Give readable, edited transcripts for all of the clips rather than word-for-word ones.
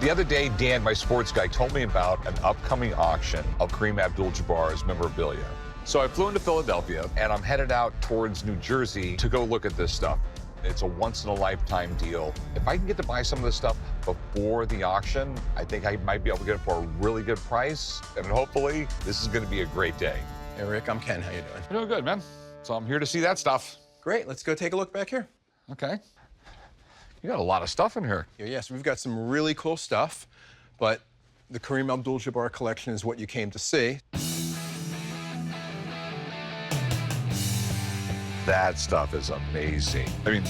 The other day, Dan, my sports guy, told me about an upcoming auction of Kareem Abdul-Jabbar's memorabilia. So I flew into Philadelphia, and I'm headed out towards New Jersey to go look at this stuff. It's a once-in-a-lifetime deal. If I can get to buy some of this stuff before the auction, I think I might be able to get it for a really good price, and hopefully, this is going to be a great day. Hey, Rick, I'm Ken. How you doing? I'm doing good, man. So I'm here to see that stuff. Great. Let's go take a look back here. Okay. You got a lot of stuff in here. Yes, we've got some really cool stuff, but the Kareem Abdul-Jabbar collection is what you came to see. That stuff is amazing. I mean,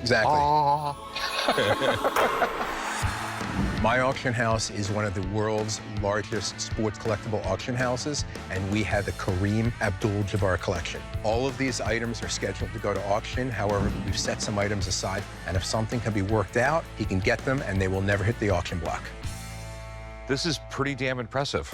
Exactly. My auction house is one of the world's largest sports collectible auction houses, and we have the Kareem Abdul-Jabbar collection. All of these items are scheduled to go to auction. However, we've set some items aside, and if something can be worked out, he can get them, and they will never hit the auction block. This is pretty damn impressive.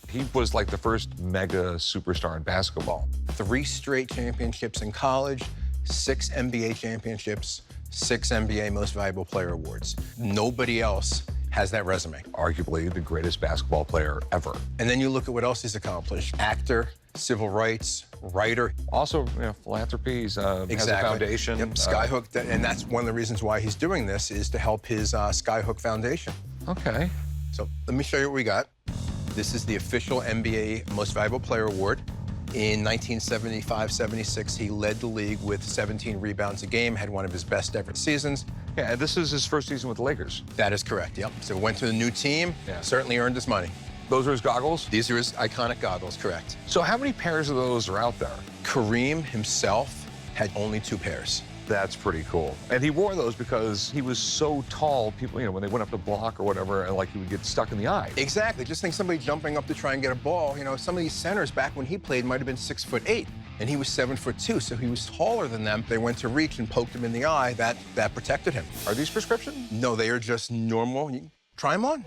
He was like the first mega superstar in basketball. 3 straight championships in college, 6 NBA championships, 6 NBA Most Valuable Player awards. Nobody else has that resume. Arguably the greatest basketball player ever. And then you look at what else he's accomplished. Actor, civil rights, writer. Also, you know, philanthropy. He's has a foundation. Yep, Skyhook, and that's one of the reasons why he's doing this, is to help his Skyhook Foundation. Okay. So let me show you what we got. This is the official NBA Most Valuable Player Award. In 1975-76, he led the league with 17 rebounds a game, had one of his best ever seasons. Yeah, and this is his first season with the Lakers. That is correct, yep. So went to the new team, certainly earned his money. Those are his goggles? These are his iconic goggles, correct. So how many pairs of those are out there? Kareem himself had only 2 pairs. That's pretty cool. And he wore those because he was so tall, people, you know, when they went up the block or whatever, and like he would get stuck in the eye. Exactly. Just think somebody jumping up to try and get a ball. You know, some of these centers back when he played might have been 6'8", and he was 7'2", so he was taller than them. They went to reach and poked him in the eye. That protected him. Are these prescription? No, they are just normal. You can try them on.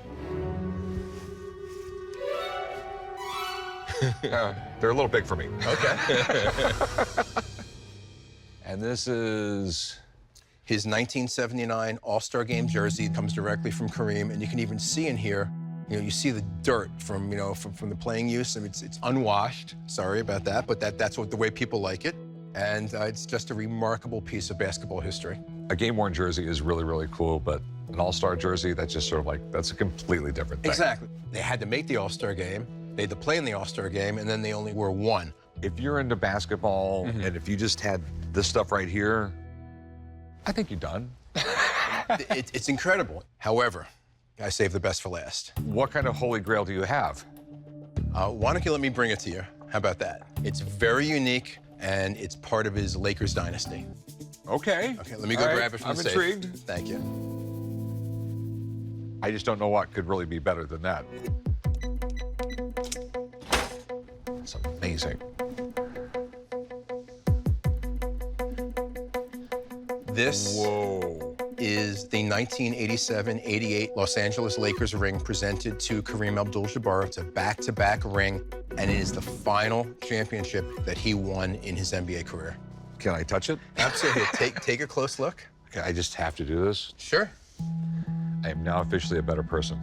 They're a little big for me. Okay. And this is... His 1979 All-Star Game jersey comes directly from Kareem, and you can even see in here, you know, you see the dirt from, you know, from the playing use. I mean, it's unwashed. Sorry about that, but that's the way people like it. And it's just a remarkable piece of basketball history. A game-worn jersey is really, really cool, but an All-Star jersey, that's just sort of like, that's a completely different thing. Exactly. They had to make the All-Star Game. They had to play in the All-Star Game, and then they only wore 1. If you're into basketball, and if you just had this stuff right here, I think you're done. It's incredible. However, I saved the best for last. What kind of holy grail do you have? Why don't you let me bring it to you? How about that? It's very unique, and it's part of his Lakers dynasty. Okay. Okay, let me go grab it from the safe. I'm intrigued. Thank you. I just don't know what could really be better than that. It's amazing. This is the 1987-88 Los Angeles Lakers ring presented to Kareem Abdul-Jabbar. It's a back-to-back ring, and it is the final championship that he won in his NBA career. Can I touch it? Absolutely. Take a close look. Okay, I just have to do this. Sure. I am now officially a better person.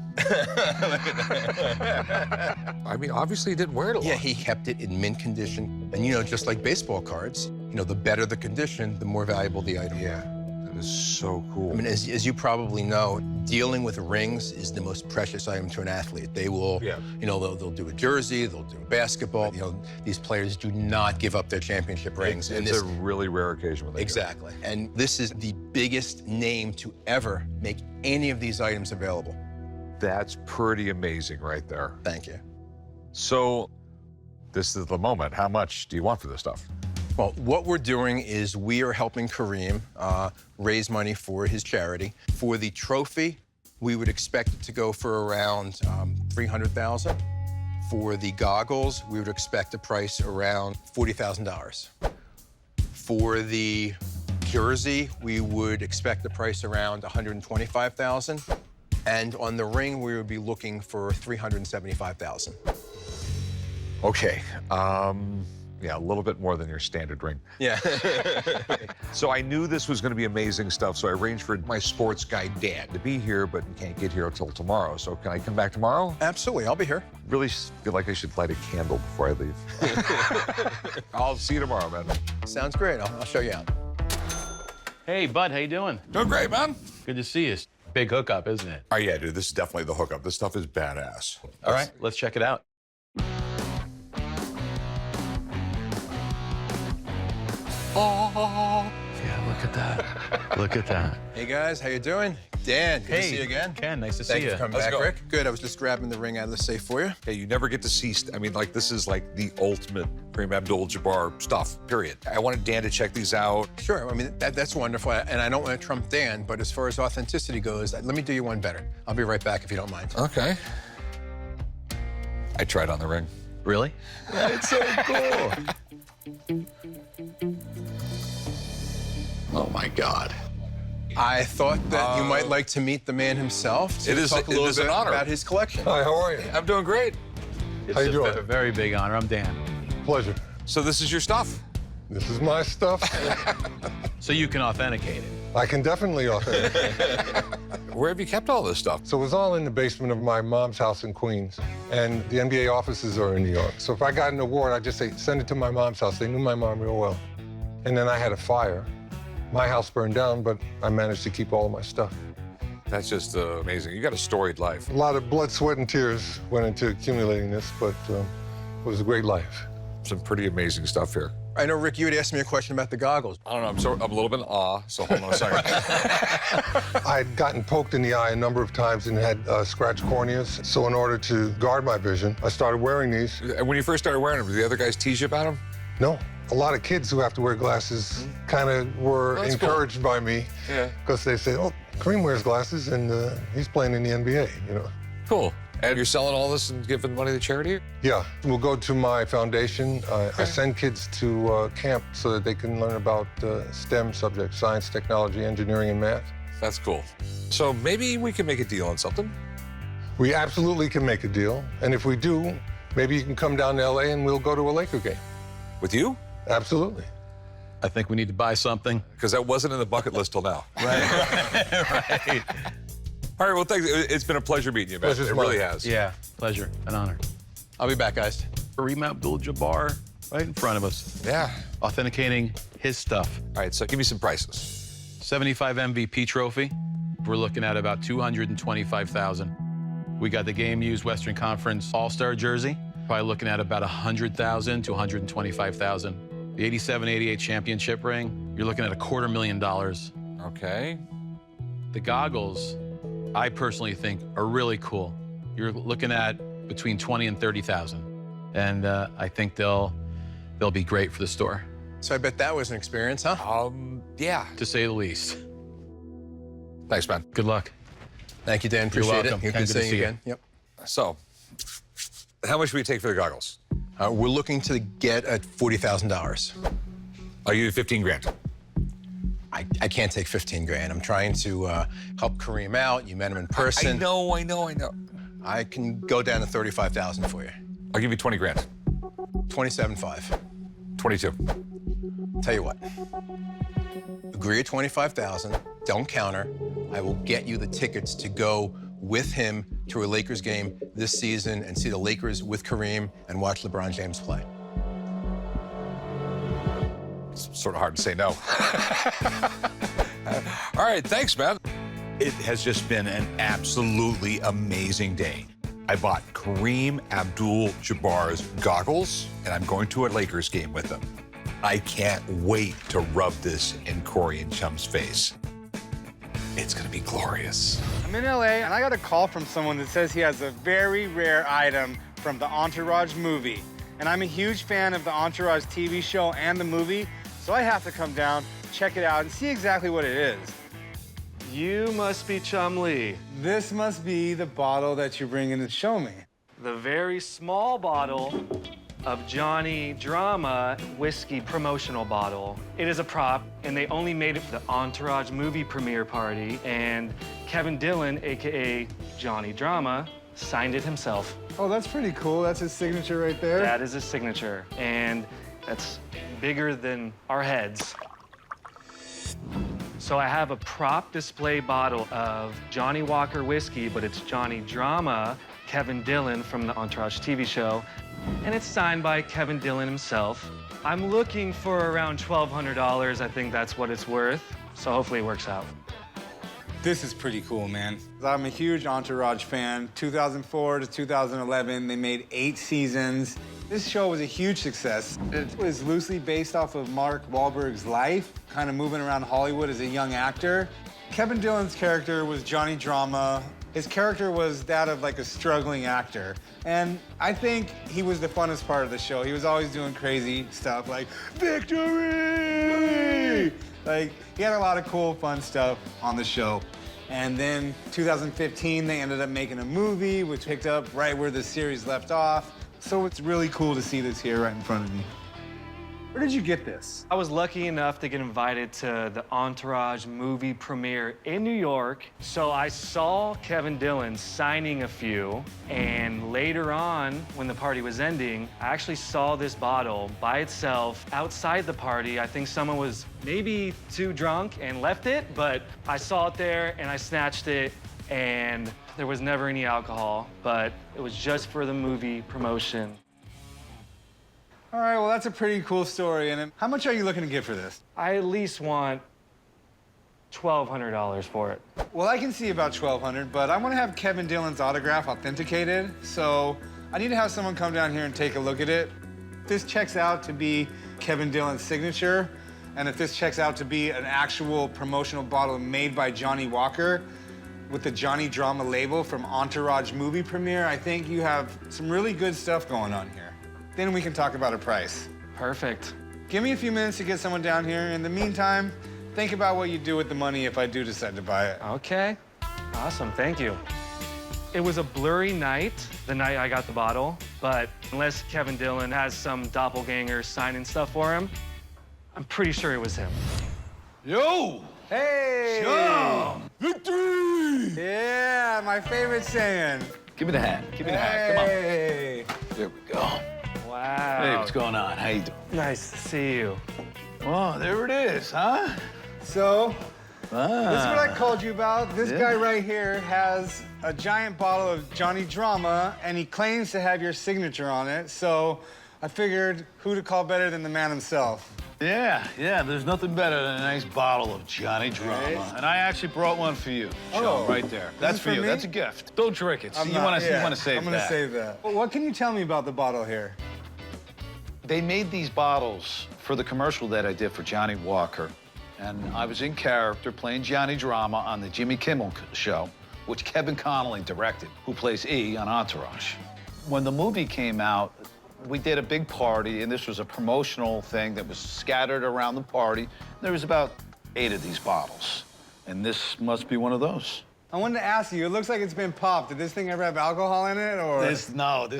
I mean, obviously he didn't wear it a lot. Yeah, he kept it in mint condition. And, you know, just like baseball cards, you know, the better the condition, the more valuable the item. Yeah, that is so cool. I mean, as you probably know, dealing with rings is the most precious item to an athlete. They will, you know, they'll do a jersey, they'll do a basketball. You know, these players do not give up their championship rings. It's a really rare occasion when they Exactly. And this is the biggest name to ever make any of these items available. That's pretty amazing right there. Thank you. So, this is the moment. How much do you want for this stuff? Well, what we're doing is we are helping Kareem raise money for his charity. For the trophy, we would expect it to go for around $300,000. For the goggles, we would expect a price around $40,000. For the jersey, we would expect the price around $125,000. And on the ring, we would be looking for $375,000. Okay, Yeah, a little bit more than your standard ring. Yeah. So I knew this was going to be amazing stuff, so I arranged for my sports guy, Dan, to be here, but he can't get here until tomorrow. So can I come back tomorrow? Absolutely, I'll be here. Really feel like I should light a candle before I leave. I'll see you tomorrow, man. Sounds great. I'll show you out. Hey, bud, how you doing? Doing great, man. Good to see you. Big hookup, isn't it? Oh, yeah, dude, this is definitely the hookup. This stuff is badass. All right, let's check it out. Oh. Yeah, look at that. Look at that. Hey, guys, how you doing? Dan, good to see you again. Ken, nice to Thank see you you. for coming How's it back, going? Rick. Good, I was just grabbing the ring out of the safe for you. Hey, you never get to see, I mean, like, this is like the ultimate Kareem Abdul-Jabbar stuff, period. I wanted Dan to check these out. Sure, I mean, that's wonderful, and I don't want to trump Dan, but as far as authenticity goes, let me do you one better. I'll be right back if you don't mind. Okay. I tried on the ring. Really? It's so cool. Oh, my God. I thought that you might like to meet the man himself to It is- talk a it little is an bit honor. about his collection. Hi, how are you? I'm doing great. It's How you doing? a very big honor. I'm Dan. Pleasure. So this is your stuff? This is my stuff. So you can authenticate it. I can definitely authenticate. Where have you kept all this stuff? So it was all in the basement of my mom's house in Queens, and the NBA offices are in New York. So if I got an award, I'd just say, send it to my mom's house. They knew my mom real well. And then I had a fire. My house burned down, but I managed to keep all of my stuff. That's just amazing. You got a storied life. A lot of blood, sweat, and tears went into accumulating this, but it was a great life. Some pretty amazing stuff here. I know, Rick, you had asked me a question about the goggles. I don't know, I'm a little bit in awe, so hold on a second. I'd gotten poked in the eye a number of times and had scratched corneas. So in order to guard my vision, I started wearing these. And when you first started wearing them, did the other guys tease you about them? No. A lot of kids who have to wear glasses kind of were That's cool. encouraged by me Yeah. because they say, oh, Kareem wears glasses and he's playing in the NBA, you know. Cool. And you're selling all this and giving money to charity? Yeah, we'll go to my foundation. I send kids to camp so that they can learn about STEM subjects, science, technology, engineering, and math. That's cool. So maybe we can make a deal on something. We absolutely can make a deal. And if we do, maybe you can come down to LA and we'll go to a Laker game. With you? Absolutely. I think we need to buy something. Because that wasn't in the bucket list till now. Right. All right, well, thanks. It's been a pleasure meeting you, man. Pleasure's It really mine. has. Yeah, pleasure, an honor. I'll be back, guys. Kareem Abdul-Jabbar right in front of us, Yeah. authenticating his stuff. All right, so give me some prices. 75 MVP trophy. We're looking at about $225,000. We got the game used Western Conference All-Star jersey. Probably looking at about $100,000 to $125,000. The 87-88 championship ring, you're looking at $250,000. Okay. The goggles, I personally think are really cool. You're looking at between $20,000 and $30,000. And I think they'll be great for the store, So I bet that was an experience, huh? Yeah. to say the least. Thanks, man. Good luck. Thank you, Dan. Appreciate welcome. it. Ken, Good good to seeing see you you. again. Yep. So, how much will you take for the goggles? We're looking to get at $40,000. I'll give you 15 grand. I can't take 15 grand. I'm trying to help Kareem out. You met him in person. I know. I can go down to 35,000 for you. I'll give you 20 grand. 27.5. 22. Tell you what. Agree at 25,000. Don't counter. I will get you the tickets to go with him to a Lakers game this season and see the Lakers with Kareem and watch LeBron James play. It's sort of hard to say no. All right, thanks, man. It has just been an absolutely amazing day. I bought Kareem Abdul-Jabbar's goggles, and I'm going to a Lakers game with him. I can't wait to rub this in Corey and Chum's face. It's gonna be glorious. I'm in LA and I got a call from someone that says he has a very rare item from the Entourage movie. And I'm a huge fan of the Entourage TV show and the movie, so I have to come down, check it out, and see exactly what it is. You must be Chum Lee. This must be the bottle that you're bringing to show me. The very small bottle of Johnny Drama whiskey promotional bottle. It is a prop, and they only made it for the Entourage movie premiere party, and Kevin Dillon, AKA Johnny Drama, signed it himself. Oh, that's pretty cool. That's his signature right there. That is his signature. And that's bigger than our heads. So I have a prop display bottle of Johnny Walker whiskey, but it's Johnny Drama, Kevin Dillon from the Entourage TV show, and it's signed by Kevin Dillon himself. I'm looking for around $1,200. I think that's what it's worth, so hopefully it works out. This is pretty cool, man. I'm a huge Entourage fan. 2004 to 2011, they made 8 seasons. This show was a huge success. It was loosely based off of Mark Wahlberg's life, kind of moving around Hollywood as a young actor. Kevin Dillon's character was Johnny Drama. His character was that of like a struggling actor. And I think he was the funnest part of the show. He was always doing crazy stuff like, victory! Like, he had a lot of cool, fun stuff on the show. And then 2015, they ended up making a movie, which picked up right where the series left off. So it's really cool to see this here right in front of me. Where did you get this? I was lucky enough to get invited to the Entourage movie premiere in New York. So I saw Kevin Dillon signing a few, and later on, when the party was ending, I actually saw this bottle by itself outside the party. I think someone was maybe too drunk and left it, but I saw it there and I snatched it, and there was never any alcohol, but it was just for the movie promotion. All right, well, that's a pretty cool story. And how much are you looking to get for this? I at least want $1,200 for it. Well, I can see about $1,200, but I want to have Kevin Dillon's autograph authenticated, so I need to have someone come down here and take a look at it. If this checks out to be Kevin Dillon's signature, and if this checks out to be an actual promotional bottle made by Johnny Walker with the Johnny Drama label from Entourage movie premiere, I think you have some really good stuff going on here. Then we can talk about a price. Perfect. Give me a few minutes to get someone down here. In the meantime, think about what you do with the money if I do decide to buy it. Okay. Awesome, thank you. It was a blurry night, the night I got the bottle, but unless Kevin Dillon has some doppelganger signing stuff for him, I'm pretty sure it was him. Yo! Hey! Chum! Victory! Yeah, my favorite saying. Give me the hat. Give me the hat. Come on. Hey! There we go. Wow. Hey, what's going on? How you doing? Nice to see you. Oh, there it is, huh? So, Ah. this is what I called you about. This guy right here has a giant bottle of Johnny Drama, and he claims to have your signature on it. So, I figured who to call better than the man himself. Yeah, there's nothing better than a nice bottle of Johnny Drama. Right. And I actually brought one for you. Oh. Chum, right there. That's is for for you. me? That's a gift. Don't drink it. I'm you not- want to yeah, save I'm gonna that. save that. Well, what can you tell me about the bottle here? They made these bottles for the commercial that I did for Johnny Walker. And I was in character playing Johnny Drama on the Jimmy Kimmel show, which Kevin Connolly directed, who plays E on Entourage. When the movie came out, we did a big party, and this was a promotional thing that was scattered around the party. There was about 8 of these bottles, and this must be one of those. I wanted to ask you, it looks like it's been popped. Did this thing ever have alcohol in it, or? This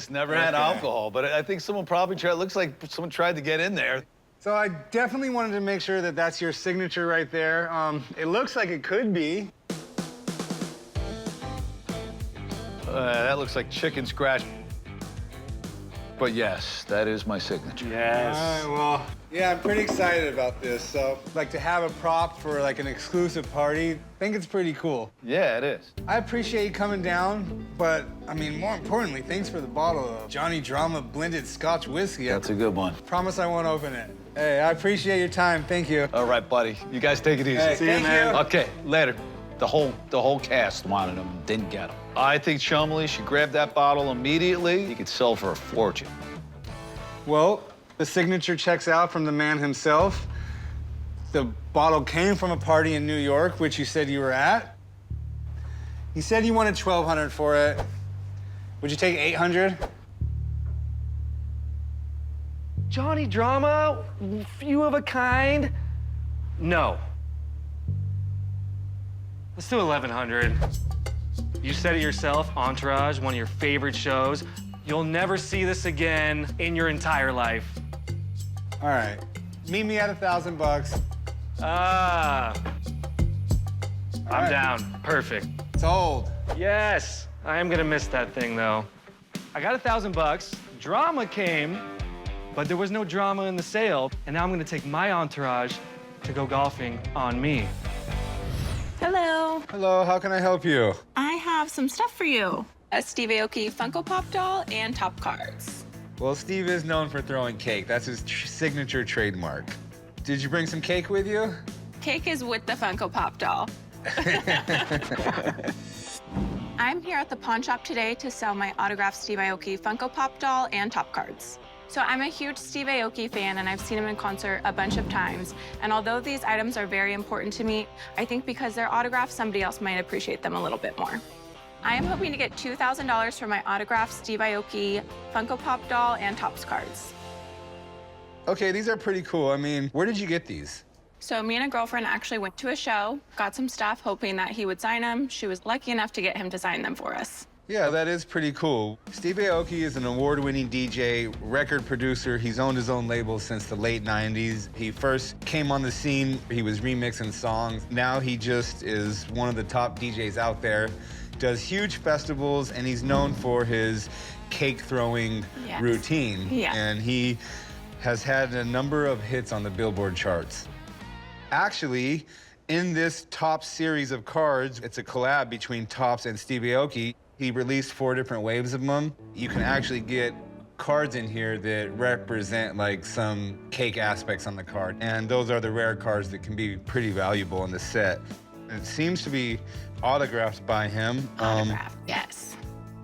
never had Okay. alcohol, but I think someone probably tried. It looks like someone tried to get in there. So I definitely wanted to make sure that that's your signature right there. It looks like it could be. That looks like chicken scratch. But yes, that is my signature. Yes. All right, well, yeah, I'm pretty excited about this. So, like, to have a prop for, like, an exclusive party, I think it's pretty cool. Yeah, it is. I appreciate you coming down, but, I mean, more importantly, thanks for the bottle of Johnny Drama blended Scotch whiskey. That's a good one. Promise I won't open it. Hey, I appreciate your time. Thank you. All right, buddy. You guys take it easy. Hey, thank you. Okay, later. The whole cast wanted them, didn't get them. I think Chumley should grab that bottle immediately. He could sell for a fortune. Well, the signature checks out from the man himself. The bottle came from a party in New York, which you said you were at. He said you wanted $1,200 for it. Would you take $800? Johnny Drama, few of a kind? No. Let's do 1,100. You said it yourself, Entourage, one of your favorite shows. You'll never see this again in your entire life. All right. Meet me at $1,000. Ah. I'm right. down. Perfect. Sold. Yes. I am gonna miss that thing though. I got $1,000. Drama came But there was no drama in the sale, and now I'm gonna take my entourage to go golfing on me. Hello. Hello, how can I help you? I have some stuff for you. A Steve Aoki Funko Pop doll and top cards. Well, Steve is known for throwing cake. That's his signature trademark. Did you bring some cake with you? Cake is with the Funko Pop doll. I'm here at the pawn shop today to sell my autographed Steve Aoki Funko Pop doll and top cards. So I'm a huge Steve Aoki fan, and I've seen him in concert a bunch of times. And although these items are very important to me, I think because they're autographed, somebody else might appreciate them a little bit more. I am hoping to get $2,000 for my autographed Steve Aoki Funko Pop doll and Topps cards. Okay, these are pretty cool. I mean, where did you get these? So me and a girlfriend actually went to a show, got some stuff, hoping that he would sign them. She was lucky enough to get him to sign them for us. Yeah, that is pretty cool. Steve Aoki is an award-winning DJ, record producer. He's owned his own label since the late 90s. He first came on the scene, he was remixing songs. Now he just is one of the top DJs out there. Does huge festivals, and he's known for his cake throwing routine. Yeah. And he has had a number of hits on the Billboard charts. Actually, in this Topps series of cards, it's a collab between Topps and Steve Aoki. He released 4 different waves of them. You can actually get cards in here that represent like some cake aspects on the card. And those are the rare cards that can be pretty valuable in the set. It seems to be autographed by him. Autographed, yes.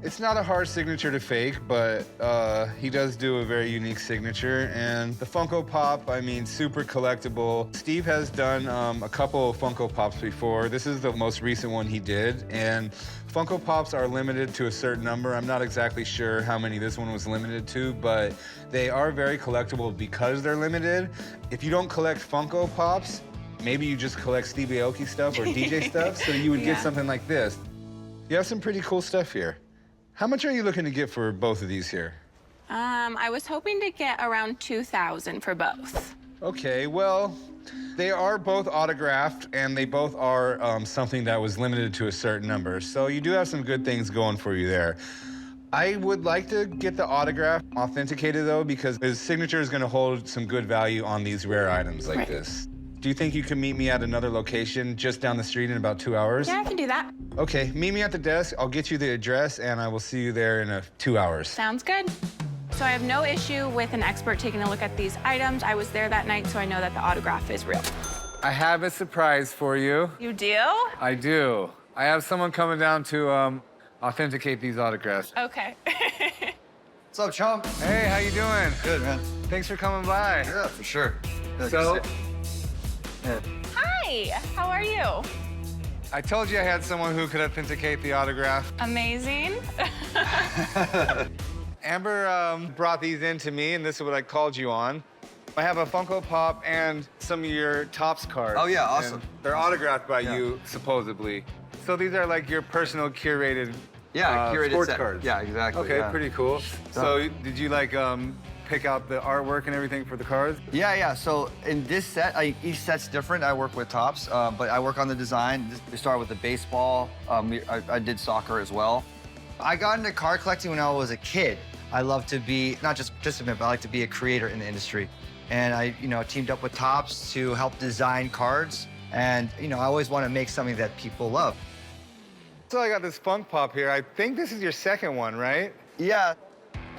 It's not a hard signature to fake, but he does do a very unique signature. And the Funko Pop, I mean, super collectible. Steve has done a couple of Funko Pops before. This is the most recent one he did. And Funko Pops are limited to a certain number. I'm not exactly sure how many this one was limited to, but they are very collectible because they're limited. If you don't collect Funko Pops, maybe you just collect Steve Aoki stuff or DJ stuff, so you would get something like this. You have some pretty cool stuff here. How much are you looking to get for both of these here? I was hoping to get around $2,000 for both. Okay, well, they are both autographed, and they both are something that was limited to a certain number. So you do have some good things going for you there. I would like to get the autograph authenticated, though, because his signature is going to hold some good value on these rare items like this. Do you think you can meet me at another location just down the street in about 2 hours? Yeah, I can do that. Okay, meet me at the desk. I'll get you the address, and I will see you there in 2 hours. Sounds good. So I have no issue with an expert taking a look at these items. I was there that night, so I know that the autograph is real. I have a surprise for you. You do? I do. I have someone coming down to authenticate these autographs. Okay. What's up, chump? Hey, how you doing? Good, man. Thanks for coming by. Yeah, for sure. Yeah, So, Hi, how are you? I told you I had someone who could authenticate the autograph. Amazing. Amber brought these in to me, and this is what I called you on. I have a Funko Pop and some of your Topps cards. Oh, yeah, awesome. And they're autographed by you, supposedly. So these are like your personal curated curated sports set. cards. Yeah, exactly. Okay, yeah. pretty cool. So did you like pick out the artwork and everything for the cards? Yeah. So in this set, each set's different. I work with Topps, but I work on the design. We start with the baseball. I did soccer as well. I got into card collecting when I was a kid. I love to be not just a participant, but I like to be a creator in the industry. And I, teamed up with Topps to help design cards. And, I always want to make something that people love. So I got this Funk Pop here. I think this is your second one, right? Yeah.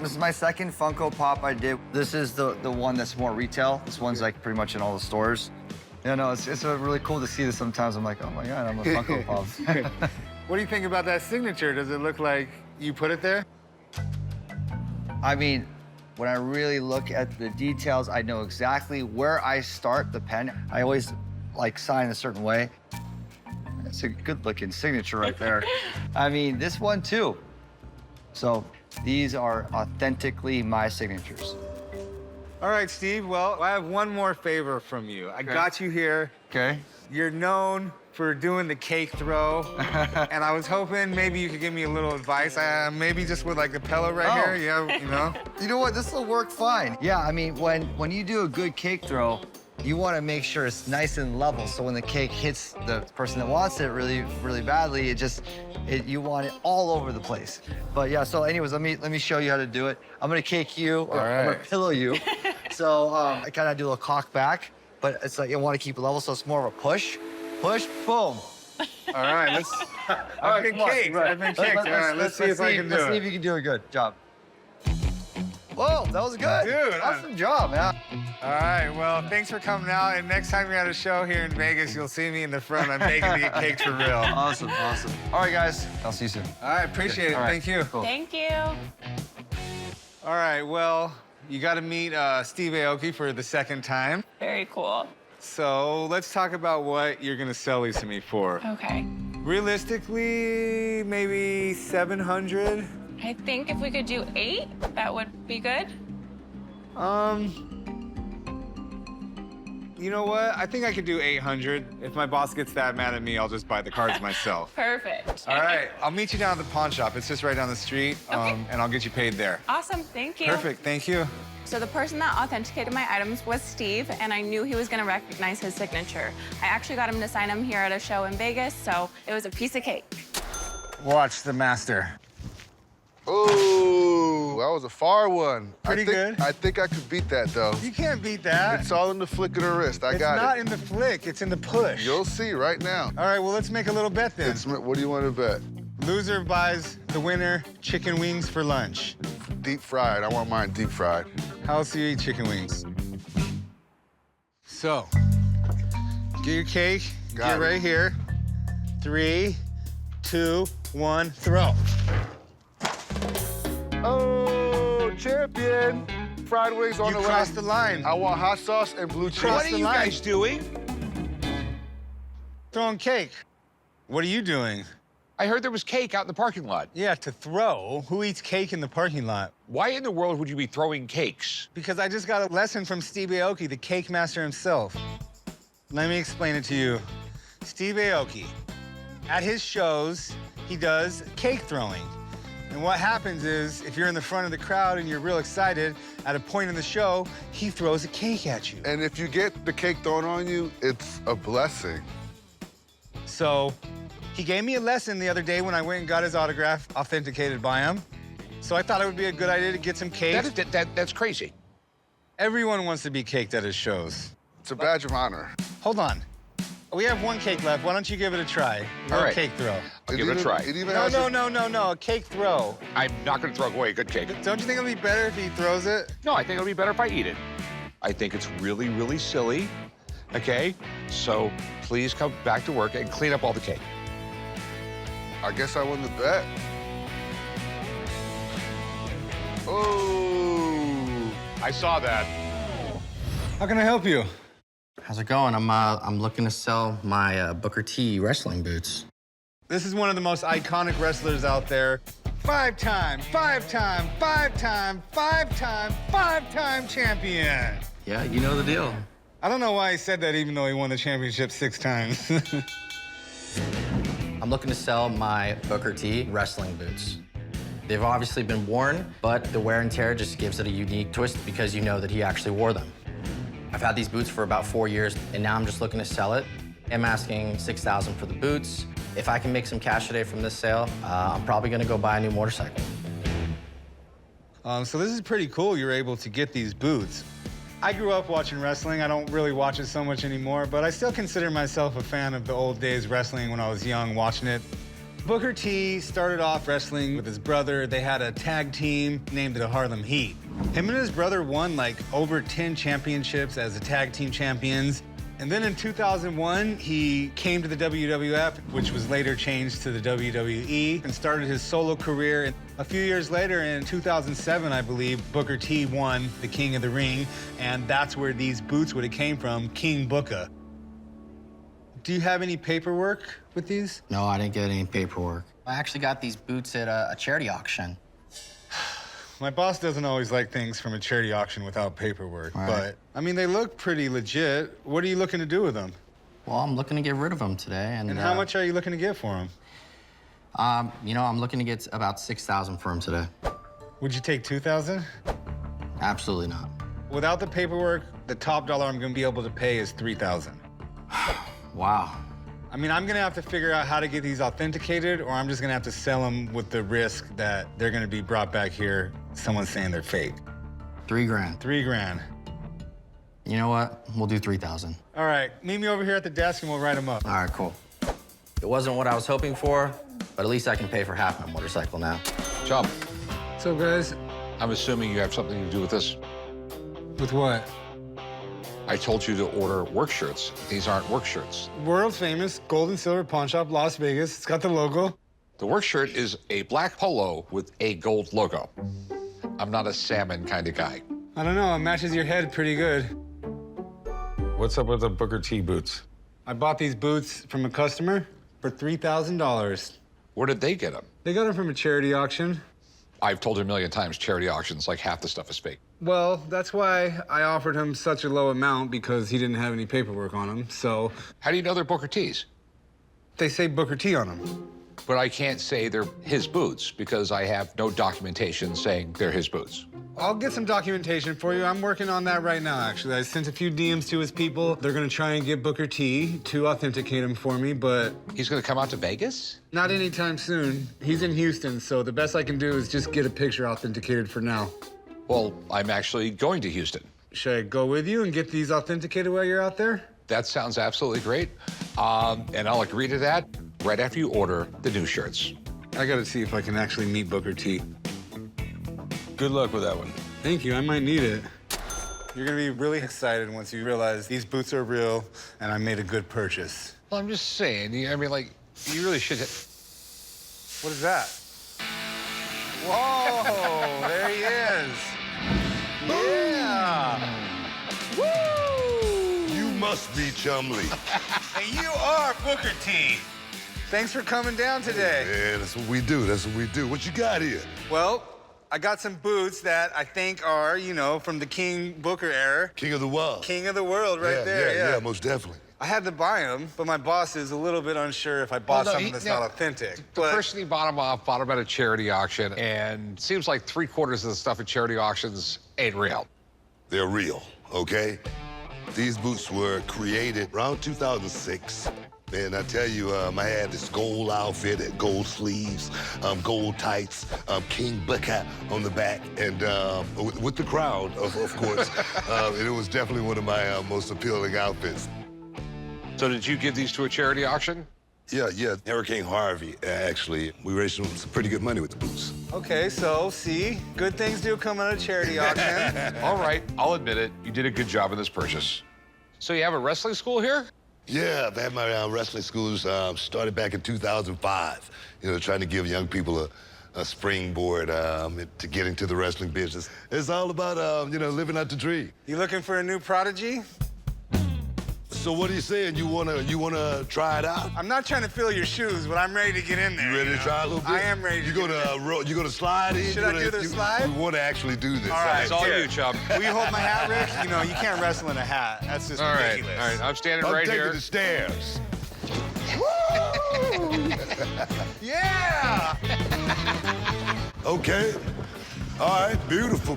This is my second Funko Pop I did. This is the one that's more retail. This one's like pretty much in all the stores. Yeah, no, it's really cool to see this sometimes. I'm like, oh my God, I'm a Funko Pop. What do you think about that signature? Does it look like you put it there? I mean, when I really look at the details, I know exactly where I start the pen. I always sign a certain way. It's a good looking signature right there. I mean, this one too. So these are authentically my signatures. All right, Steve. Well, I have one more favor from you. I got you here. Okay. You're known for doing the cake throw, and I was hoping maybe you could give me a little advice. Maybe just with like the pillow right here. Yeah, You know what? This will work fine. Yeah, I mean, when you do a good cake throw, you want to make sure it's nice and level, so when the cake hits the person that wants it really, really badly, you want it all over the place. But yeah, so anyways, let me show you how to do it. I'm gonna cake you, or I'm gonna pillow you. So I kind of do a little cock back, but it's like you want to keep it level, so it's more of a push, boom. All right, let's. I've been kicked. I've been kicked. All right, let's see if I can do it. Let's see if you can do it. Good job. Whoa, that was good. Dude, awesome job, man. All right, well, thanks for coming out. And next time you're at a show here in Vegas, you'll see me in the front. I'm begging to get caked for real. Awesome. All right, guys. I'll see you soon. All right, appreciate it. All right. Thank you. Cool. Thank you. All right, well, you got to meet Steve Aoki for the second time. Very cool. So let's talk about what you're going to sell these to me for. Okay. Realistically, maybe 700. I think if we could do 8, that would be good. You know what? I think I could do 800. If my boss gets that mad at me, I'll just buy the cards myself. Perfect. All right, I'll meet you down at the pawn shop. It's just right down the street, Okay. and I'll get you paid there. Awesome. Thank you. Perfect, thank you. So the person that authenticated my items was Steve, and I knew he was going to recognize his signature. I actually got him to sign them here at a show in Vegas, so it was a piece of cake. Watch the master. Oh, that was a far one. Pretty good. I think I could beat that, though. You can't beat that. It's all in the flick of the wrist. I got it. It's not in the flick, it's in the push. You'll see right now. All right, well, let's make a little bet then. What do you want to bet? Loser buys the winner chicken wings for lunch. Deep fried. I want mine deep fried. How else do you eat chicken wings? So, get your cake, Got get it. right here. 3, 2, 1, throw. Oh, champion. Fried wings on You the crossed way. the line. I want hot sauce and blue cheese. Crossed the line. doing? Throwing cake. What are you doing? I heard there was cake out in the parking lot. Yeah, to throw. Who eats cake in the parking lot? Why in the world would you be throwing cakes? Because I just got a lesson from Steve Aoki, the cake master himself. Let me explain it to you. Steve Aoki, at his shows, he does cake throwing. And what happens is, if you're in the front of the crowd and you're real excited, at a point in the show, he throws a cake at you. And if you get the cake thrown on you, it's a blessing. So he gave me a lesson the other day when I went and got his autograph authenticated by him. So I thought it would be a good idea to get some cake. That's crazy. Everyone wants to be caked at his shows. It's a badge of honor. Hold on. We have one cake left. Why don't you give it a try? A little right. cake throw. I'll give it a try. It even No, has no, a cake throw. I'm not going to throw away a good cake. Don't you think it'll be better if he throws it? No, I think it'll be better if I eat it. I think it's really, really silly, okay? So please come back to work and clean up all the cake. I guess I won the bet. Oh. I saw that. How can I help you? How's it going? I'm looking to sell my Booker T wrestling boots. This is one of the most iconic wrestlers out there. Five-time champion. Yeah, you know the deal. I don't know why he said that even though he won the championship 6 times. I'm looking to sell my Booker T wrestling boots. They've obviously been worn, but the wear and tear just gives it a unique twist because you know that he actually wore them. I've had these boots for about 4 years, and now I'm just looking to sell it. I'm asking $6,000 for the boots. If I can make some cash today from this sale, I'm probably gonna go buy a new motorcycle. So this is pretty cool you're able to get these boots. I grew up watching wrestling. I don't really watch it so much anymore, but I still consider myself a fan of the old days wrestling when I was young watching it. Booker T started off wrestling with his brother. They had a tag team named the Harlem Heat. Him and his brother won like over 10 championships as the tag team champions. And then in 2001, he came to the WWF, which was later changed to the WWE, and started his solo career. And a few years later, in 2007, I believe, Booker T won the King of the Ring, and that's where these boots would have came from, King Booker. Do you have any paperwork with these? No, I didn't get any paperwork. I actually got these boots at a charity auction. My boss doesn't always like things from a charity auction without paperwork, Right. but, I mean, they look pretty legit. What are you looking to do with them? Well, I'm looking to get rid of them today. And how much are you looking to get for them? You know, I'm looking to get about $6,000 for them today. Would you take 2,000? Absolutely not. Without the paperwork, the top dollar I'm gonna be able to pay is $3,000. Wow. I mean, I'm gonna have to figure out how to get these authenticated, or I'm just gonna have to sell them with the risk that they're gonna be brought back here, someone saying they're fake. $3 grand. $3 grand. You know what? We'll do 3,000. All right, meet me over here at the desk and we'll write them up. All right, cool. It wasn't what I was hoping for, but at least I can pay for half my motorcycle now. Chum, What's up, guys? I'm assuming you have something to do with this. With what? I told you to order work shirts. These aren't work shirts. World famous gold and silver pawn shop, Las Vegas. It's got the logo. The work shirt is a black polo with a gold logo. I'm not a salmon kind of guy. I don't know, it matches your head pretty good. What's up with the Booker T boots? I bought these boots from a customer for $3,000. Where did they get them? They got them from a charity auction. I've told you a million times, charity auctions, like half the stuff is fake. Well, that's why I offered him such a low amount, because he didn't have any paperwork on him, so... How do you know they're Booker T's? They say Booker T on them. But I can't say they're his boots because I have no documentation saying they're his boots. I'll get some documentation for you. I'm working on that right now, actually. I sent a few DMs to his people. They're gonna try and get Booker T to authenticate him for me, but... He's gonna come out to Vegas? Not anytime soon. He's in Houston, so the best I can do is just get a picture authenticated for now. Well, I'm actually going to Houston. Should I go with you and get these authenticated while you're out there? That sounds absolutely great. And I'll agree to that right after you order the new shirts. I gotta see if I can actually meet Booker T. Good luck with that one. Thank you, I might need it. You're gonna be really excited once you realize these boots are real and I made a good purchase. Well, I'm just saying, I mean, like, you really should... What is that? Whoa, there he is. Yeah. Woo! You must be Chumley. And you are Booker T. Thanks for coming down today. Yeah, that's what we do. That's what we do. What you got here? Well, I got some boots that I think are, you know, from the King Booker era. King of the world. King of the world right there, Yeah, most definitely. I had to buy them, but my boss is a little bit unsure if I bought something that's not authentic. The person he bought them off bought them at a charity auction, and it seems like 3/4 of the stuff at charity auctions ain't real. They're real, okay? These boots were created around 2006. And I tell you, I had this gold outfit, gold sleeves, gold tights, King Booker on the back, and with the crowd, of course. And it was definitely one of my most appealing outfits. So did you give these to a charity auction? Yeah. Hurricane Harvey, actually. We raised some pretty good money with the boots. Okay, so, see, good things do come out of charity auction. All right, I'll admit it. You did a good job in this purchase. So you have a wrestling school here? Yeah, I've had my wrestling schools started back in 2005. You know, trying to give young people a springboard to get into the wrestling business. It's all about, you know, living out the dream. You looking for a new prodigy? So what are you saying? You wanna try it out? I'm not trying to fill your shoes, but I'm ready to get in there. You ready to try a little bit? I am ready. You gonna slide in? Should I do the slide? You want to actually do this? All right, It's all you, chum. Will you hold my hat, Rick? You know, you can't wrestle in a hat. That's just ridiculous. All right, I'm standing I'm right taking here. the stairs. Yeah! Okay. All right, beautiful.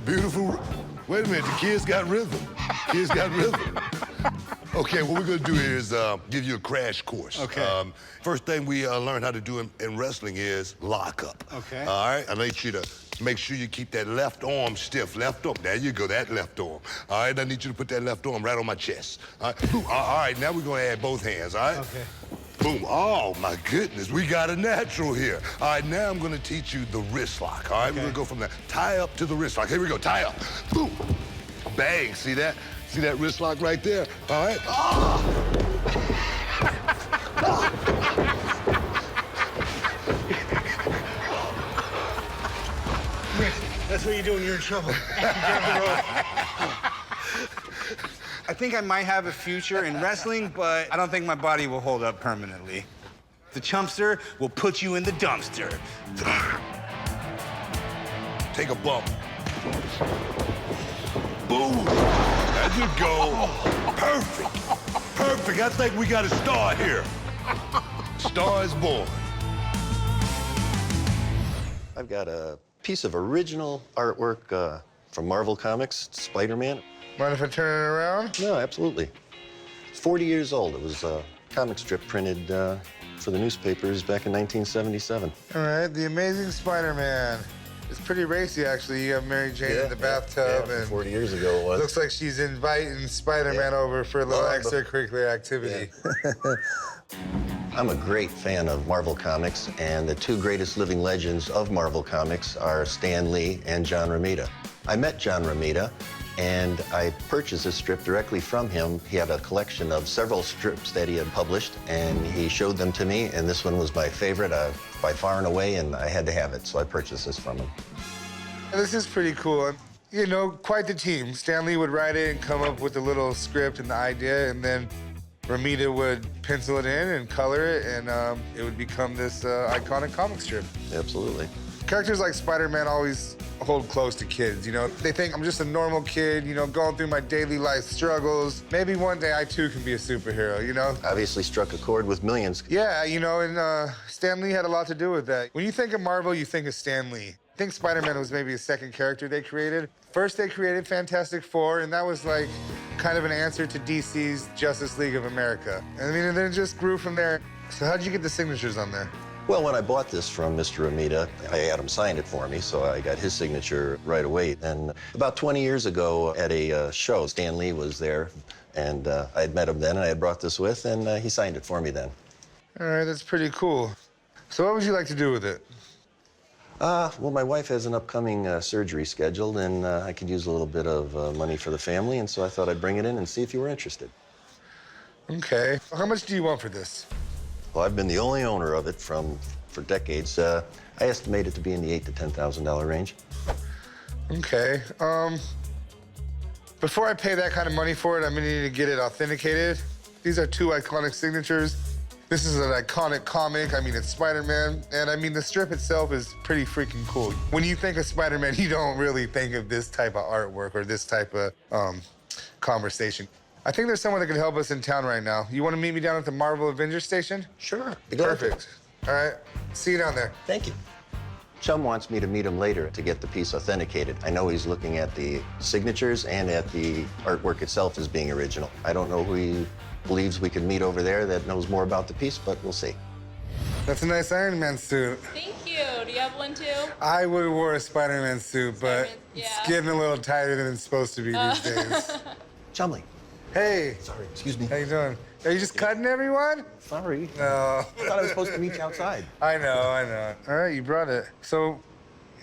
Wait a minute, the kids got rhythm. Okay, what we're gonna do is give you a crash course. Okay. First thing we learn how to do in wrestling is lock up. Okay. All right, I need you to make sure you keep that left arm stiff. Left arm, there you go, that left arm. All right, I need you to put that left arm right on my chest. All right, all right, now we're gonna add both hands, all right? Okay. Boom, oh my goodness, we got a natural here. All right, now I'm gonna teach you the wrist lock, all right? Okay. We're gonna go from the tie up to the wrist lock. Here we go, tie up, boom, bang, see that? See that wrist lock right there? All right. Rick, that's what you do when you're in trouble. I think I might have a future in wrestling, but I don't think my body will hold up permanently. The chumpster will put you in the dumpster. Take a bump. Boom. There you go. Perfect. I think we got a star here. Star is born. I've got a piece of original artwork from Marvel Comics, Spider-Man. Mind if I turn it around? No, absolutely. It's 40 years old. It was a comic strip printed for the newspapers back in 1977. All right, The Amazing Spider-Man. It's pretty racy, actually. You have Mary Jane in the bathtub, yeah, and 40 years ago it was. looks like she's inviting Spider-Man over for a little extracurricular activity. Yeah. I'm a great fan of Marvel Comics, and the two greatest living legends of Marvel Comics are Stan Lee and John Romita. I met John Romita, and I purchased this strip directly from him. He had a collection of several strips that he had published, and he showed them to me, and this one was my favorite by far and away, and I had to have it, so I purchased this from him. This is pretty cool. You know, quite the team. Stan Lee would write it and come up with a little script and the idea, and then Romita would pencil it in and color it, and it would become this iconic comic strip. Absolutely. Characters like Spider-Man always hold close to kids, you know? They think I'm just a normal kid, you know, going through my daily life struggles. Maybe one day I, too, can be a superhero, you know? Obviously struck a chord with millions. Yeah, you know, and Stan Lee had a lot to do with that. When you think of Marvel, you think of Stan Lee. I think Spider-Man was maybe a second character they created. First, they created Fantastic Four, and that was like kind of an answer to DC's Justice League of America. And I mean, and then it just grew from there. So how'd you get the signatures on there? Well, when I bought this from Mr. Romita, I had him sign it for me, so I got his signature right away. And about 20 years ago at a show, Stan Lee was there, and I had met him then, and I had brought this with, and he signed it for me then. All right, that's pretty cool. So what would you like to do with it? Well, my wife has an upcoming surgery scheduled, and I could use a little bit of money for the family, and so I thought I'd bring it in and see if you were interested. Okay. How much do you want for this? Well, I've been the only owner of it for decades. I estimate it to be in the $8,000 to $10,000 range. Okay. Before I pay that kind of money for it, I'm gonna need to get it authenticated. These are two iconic signatures. This is an iconic comic. I mean, it's Spider-Man. And I mean, the strip itself is pretty freaking cool. When you think of Spider-Man, you don't really think of this type of artwork or this type of conversation. I think there's someone that can help us in town right now. You want to meet me down at the Marvel Avengers station? Sure. Perfect. All right. See you down there. Thank you. Chum wants me to meet him later to get the piece authenticated. I know he's looking at the signatures and at the artwork itself as being original. I don't know who he believes we could meet over there that knows more about the piece, but we'll see. That's a nice Iron Man suit. Thank you. Do you have one too? I would have wore a Spider-Man suit, but it's getting a little tighter than it's supposed to be these days. Chumley. Hey. Sorry, excuse me. How you doing? Are you just cutting everyone? Sorry. No. I thought I was supposed to meet you outside. I know. All right, you brought it. So,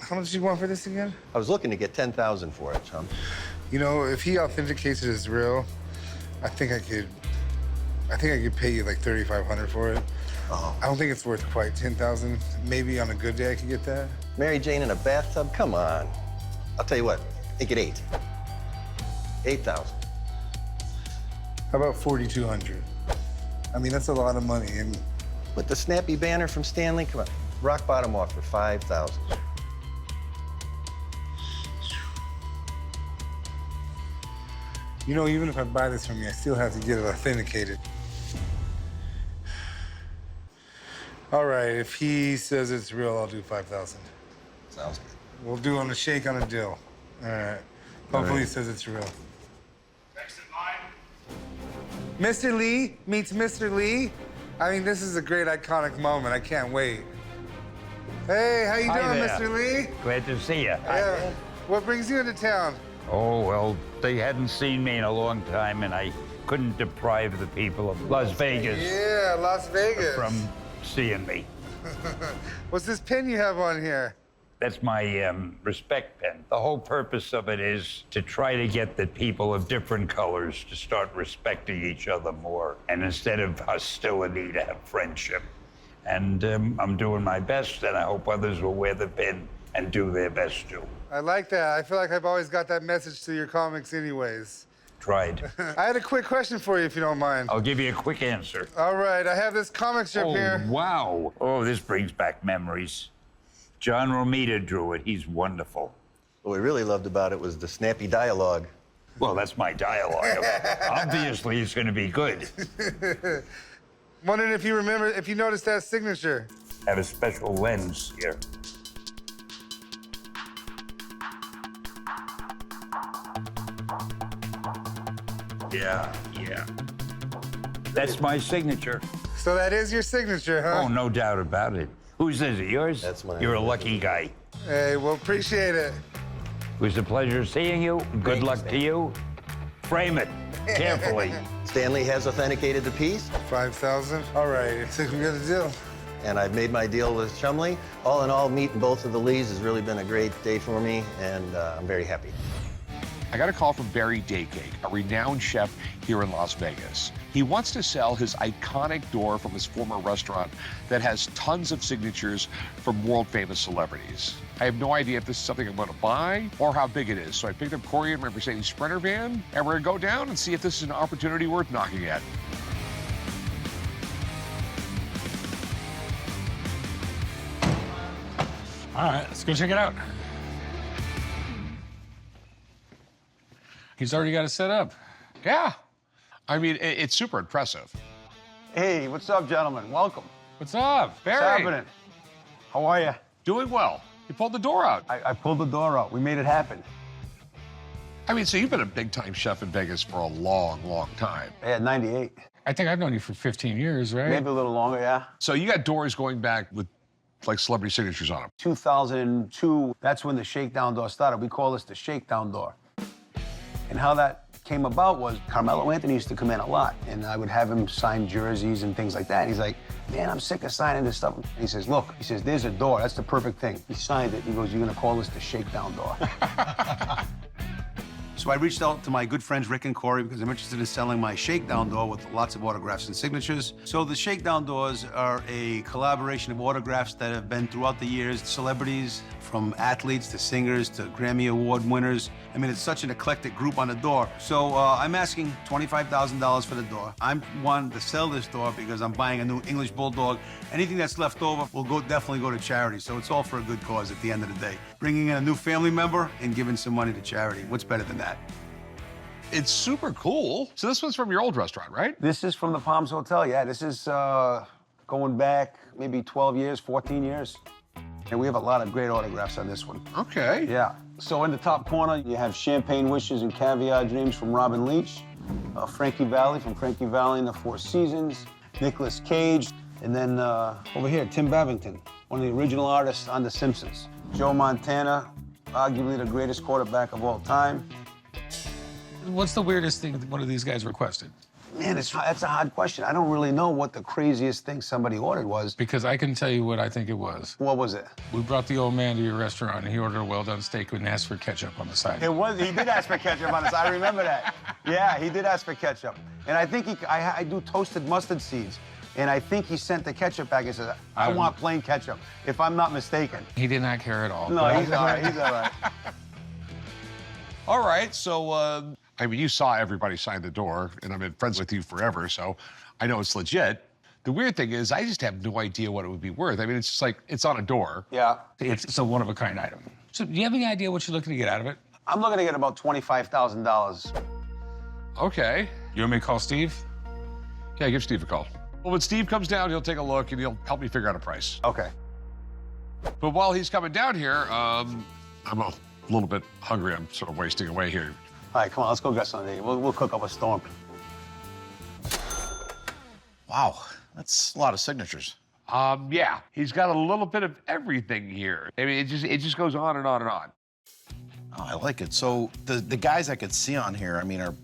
how much do you want for this again? I was looking to get $10,000 for it, Chum. You know, if he authenticates it as real, I think I could pay you like $3,500 for it. Oh. I don't think it's worth quite $10,000. Maybe on a good day I could get that. Mary Jane in a bathtub? Come on. I'll tell you what, make it 8. 8,000. How about $4,200? I mean, that's a lot of money. And with the snappy banner from Stanley, come on. Rock bottom offer, 5,000. you know, even if I buy this from you, I still have to get it authenticated. All right, if he says it's real, I'll do 5,000. Sounds good. We'll do on a shake on a deal. All right. Hopefully he says it's real. Mr. Lee meets Mr. Lee. I mean, this is a great iconic moment. I can't wait. Hey, how you doing, Mr. Lee? Glad to see you. Yeah. What brings you into town? Oh, well, they hadn't seen me in a long time, and I couldn't deprive the people of Las Vegas Yeah, Las Vegas. from seeing me. What's this pin you have on here? That's my respect pen. The whole purpose of it is to try to get the people of different colors to start respecting each other more, and instead of hostility, to have friendship. And I'm doing my best, and I hope others will wear the pin and do their best too. I like that. I feel like I've always got that message to your comics anyways. Tried. I had a quick question for you, if you don't mind. I'll give you a quick answer. All right, I have this comic strip here. Wow. Oh, this brings back memories. John Romita drew it. He's wonderful. What we really loved about it was the snappy dialogue. Well, that's my dialogue. Obviously, it's going to be good. Wondering if you noticed that signature. I have a special lens here. Yeah, yeah. That's my signature. So that is your signature, huh? Oh, no doubt about it. Whose is it? Yours? That's mine. You're a lucky guy. Hey, well, appreciate it. It was a pleasure seeing you. Good luck to you. Frame it carefully. Stanley has authenticated the piece, 5,000. All right, I think we got a deal. and I've made my deal with Chumley. All in all, meeting both of the Lees has really been a great day for me, and I'm very happy. I got a call from Barry Daycake, a renowned chef here in Las Vegas. He wants to sell his iconic door from his former restaurant that has tons of signatures from world-famous celebrities. I have no idea if this is something I'm going to buy or how big it is, so I picked up Corey in my Mercedes Sprinter van, and we're going to go down and see if this is an opportunity worth knocking at. All right, let's go check it out. He's already got it set up. Yeah. I mean, it's super impressive. Hey, what's up, gentlemen? Welcome. What's up, Barry? What's happening? How are you? Doing well. You pulled the door out. I pulled the door out. We made it happen. I mean, so you've been a big-time chef in Vegas for a long, long time. Yeah, 98. I think I've known you for 15 years, right? Maybe a little longer, yeah. So you got doors going back with, like, celebrity signatures on them. 2002, that's when the shakedown door started. We call this the shakedown door. And how that came about was Carmelo Anthony used to come in a lot, and I would have him sign jerseys and things like that. And he's like, man, I'm sick of signing this stuff. He says, look, he says, there's a door. That's the perfect thing. He signed it. He goes, you're going to call this the shakedown door. So I reached out to my good friends Rick and Corey because I'm interested in selling my shakedown door with lots of autographs and signatures. So the shakedown doors are a collaboration of autographs that have been throughout the years, celebrities, from athletes to singers to Grammy Award winners. I mean, it's such an eclectic group on the door. So I'm asking $25,000 for the door. I'm wanting to sell this door because I'm buying a new English Bulldog. Anything that's left over will definitely go to charity. So it's all for a good cause at the end of the day. Bringing in a new family member and giving some money to charity. What's better than that? It's super cool. So this one's from your old restaurant, right? This is from the Palms Hotel, yeah. This is going back maybe 12 years, 14 years. And we have a lot of great autographs on this one. Okay. Yeah. So in the top corner, you have Champagne Wishes and Caviar Dreams from Robin Leach, Frankie Valli from Frankie Valli and the Four Seasons, Nicolas Cage, and then over here, Tim Babington, one of the original artists on The Simpsons. Joe Montana, arguably the greatest quarterback of all time. What's the weirdest thing that one of these guys requested? Man, that's a hard question. I don't really know what the craziest thing somebody ordered was. Because I can tell you what I think it was. What was it? We brought the old man to your restaurant, and he ordered a well-done steak and asked for ketchup on the side. It was. He did ask for ketchup on the side. I remember that. Yeah, he did ask for ketchup. And I think I do toasted mustard seeds. And I think he sent the ketchup back and said, I want plain ketchup, if I'm not mistaken. He did not care at all. No, he's all right. He's all right. All right, so, I mean, you saw everybody sign the door, and I've been friends with you forever, so I know it's legit. The weird thing is, I just have no idea what it would be worth. I mean, it's just like, it's on a door. Yeah. It's a one-of-a-kind item. So do you have any idea what you're looking to get out of it? I'm looking to get about $25,000. Okay. You want me to call Steve? Yeah, give Steve a call. Well, when Steve comes down, he'll take a look, and he'll help me figure out a price. Okay. But while he's coming down here, I'm a little bit hungry. I'm sort of wasting away here. All right, come on, let's go get something. We'll cook up a storm. Wow, that's a lot of signatures. Yeah, he's got a little bit of everything here. I mean, it just goes on and on and on. Oh, I like it. So the guys I could see on here, are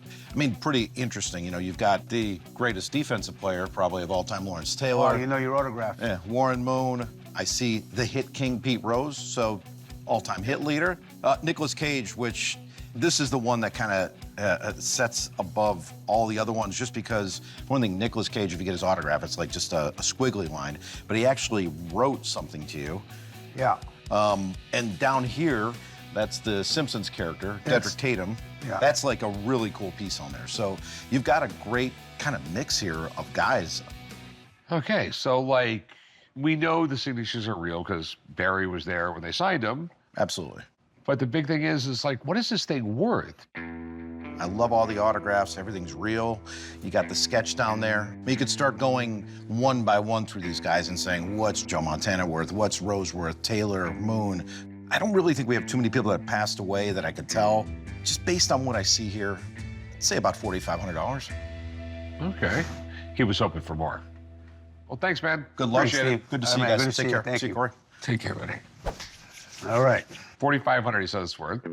pretty interesting. You know, you've got the greatest defensive player probably of all time, Lawrence Taylor. Oh, you know your autograph. Yeah, Warren Moon. I see the hit king Pete Rose, so all-time hit leader. Nicolas Cage, which this is the one that kind of sets above all the other ones, just because one thing, Nicolas Cage, if you get his autograph, it's like just a squiggly line, but he actually wrote something to you. Yeah. And down here, that's the Simpsons character, Dedrick Tatum. Yeah. That's like a really cool piece on there. So you've got a great kind of mix here of guys. Okay, so like, we know the signatures are real because Barry was there when they signed them. Absolutely. But the big thing is like, what is this thing worth? I love all the autographs. Everything's real. You got the sketch down there. You could start going one by one through these guys and saying, what's Joe Montana worth? What's Rose worth? Taylor, Moon. I don't really think we have too many people that have passed away that I could tell. Just based on what I see here, say about $4,500. Okay. He was hoping for more. Well, thanks, man. Good luck, Appreciate Steve. it. Good to see you man, guys. good to Take see you. care. Thank See you, you. Corey. Take care, buddy. All right. 4,500. He says it's worth.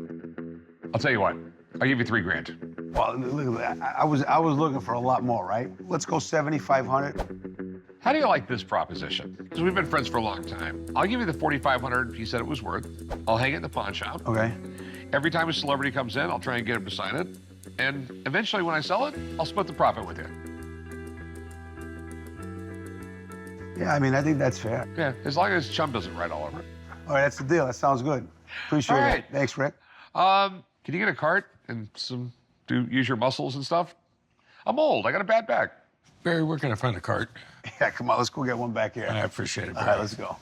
I'll tell you what. I'll give you $3,000. Well, look at that. I was looking for a lot more, right? Let's go 7,500. How do you like this proposition? Because we've been friends for a long time. I'll give you the 4,500 he said it was worth. I'll hang it in the pawn shop. Okay. Every time a celebrity comes in, I'll try and get him to sign it. And eventually, when I sell it, I'll split the profit with you. Yeah, I mean, I think that's fair. Yeah, as long as Chum doesn't write all over it. All right, that's the deal. That sounds good. Appreciate All right. it. Thanks, Rick. Can you get a cart and use your muscles and stuff? I'm old. I got a bad back. Barry, where can I find a cart? Yeah, come on, let's go get one back here. I appreciate it, All Barry. right, let's go.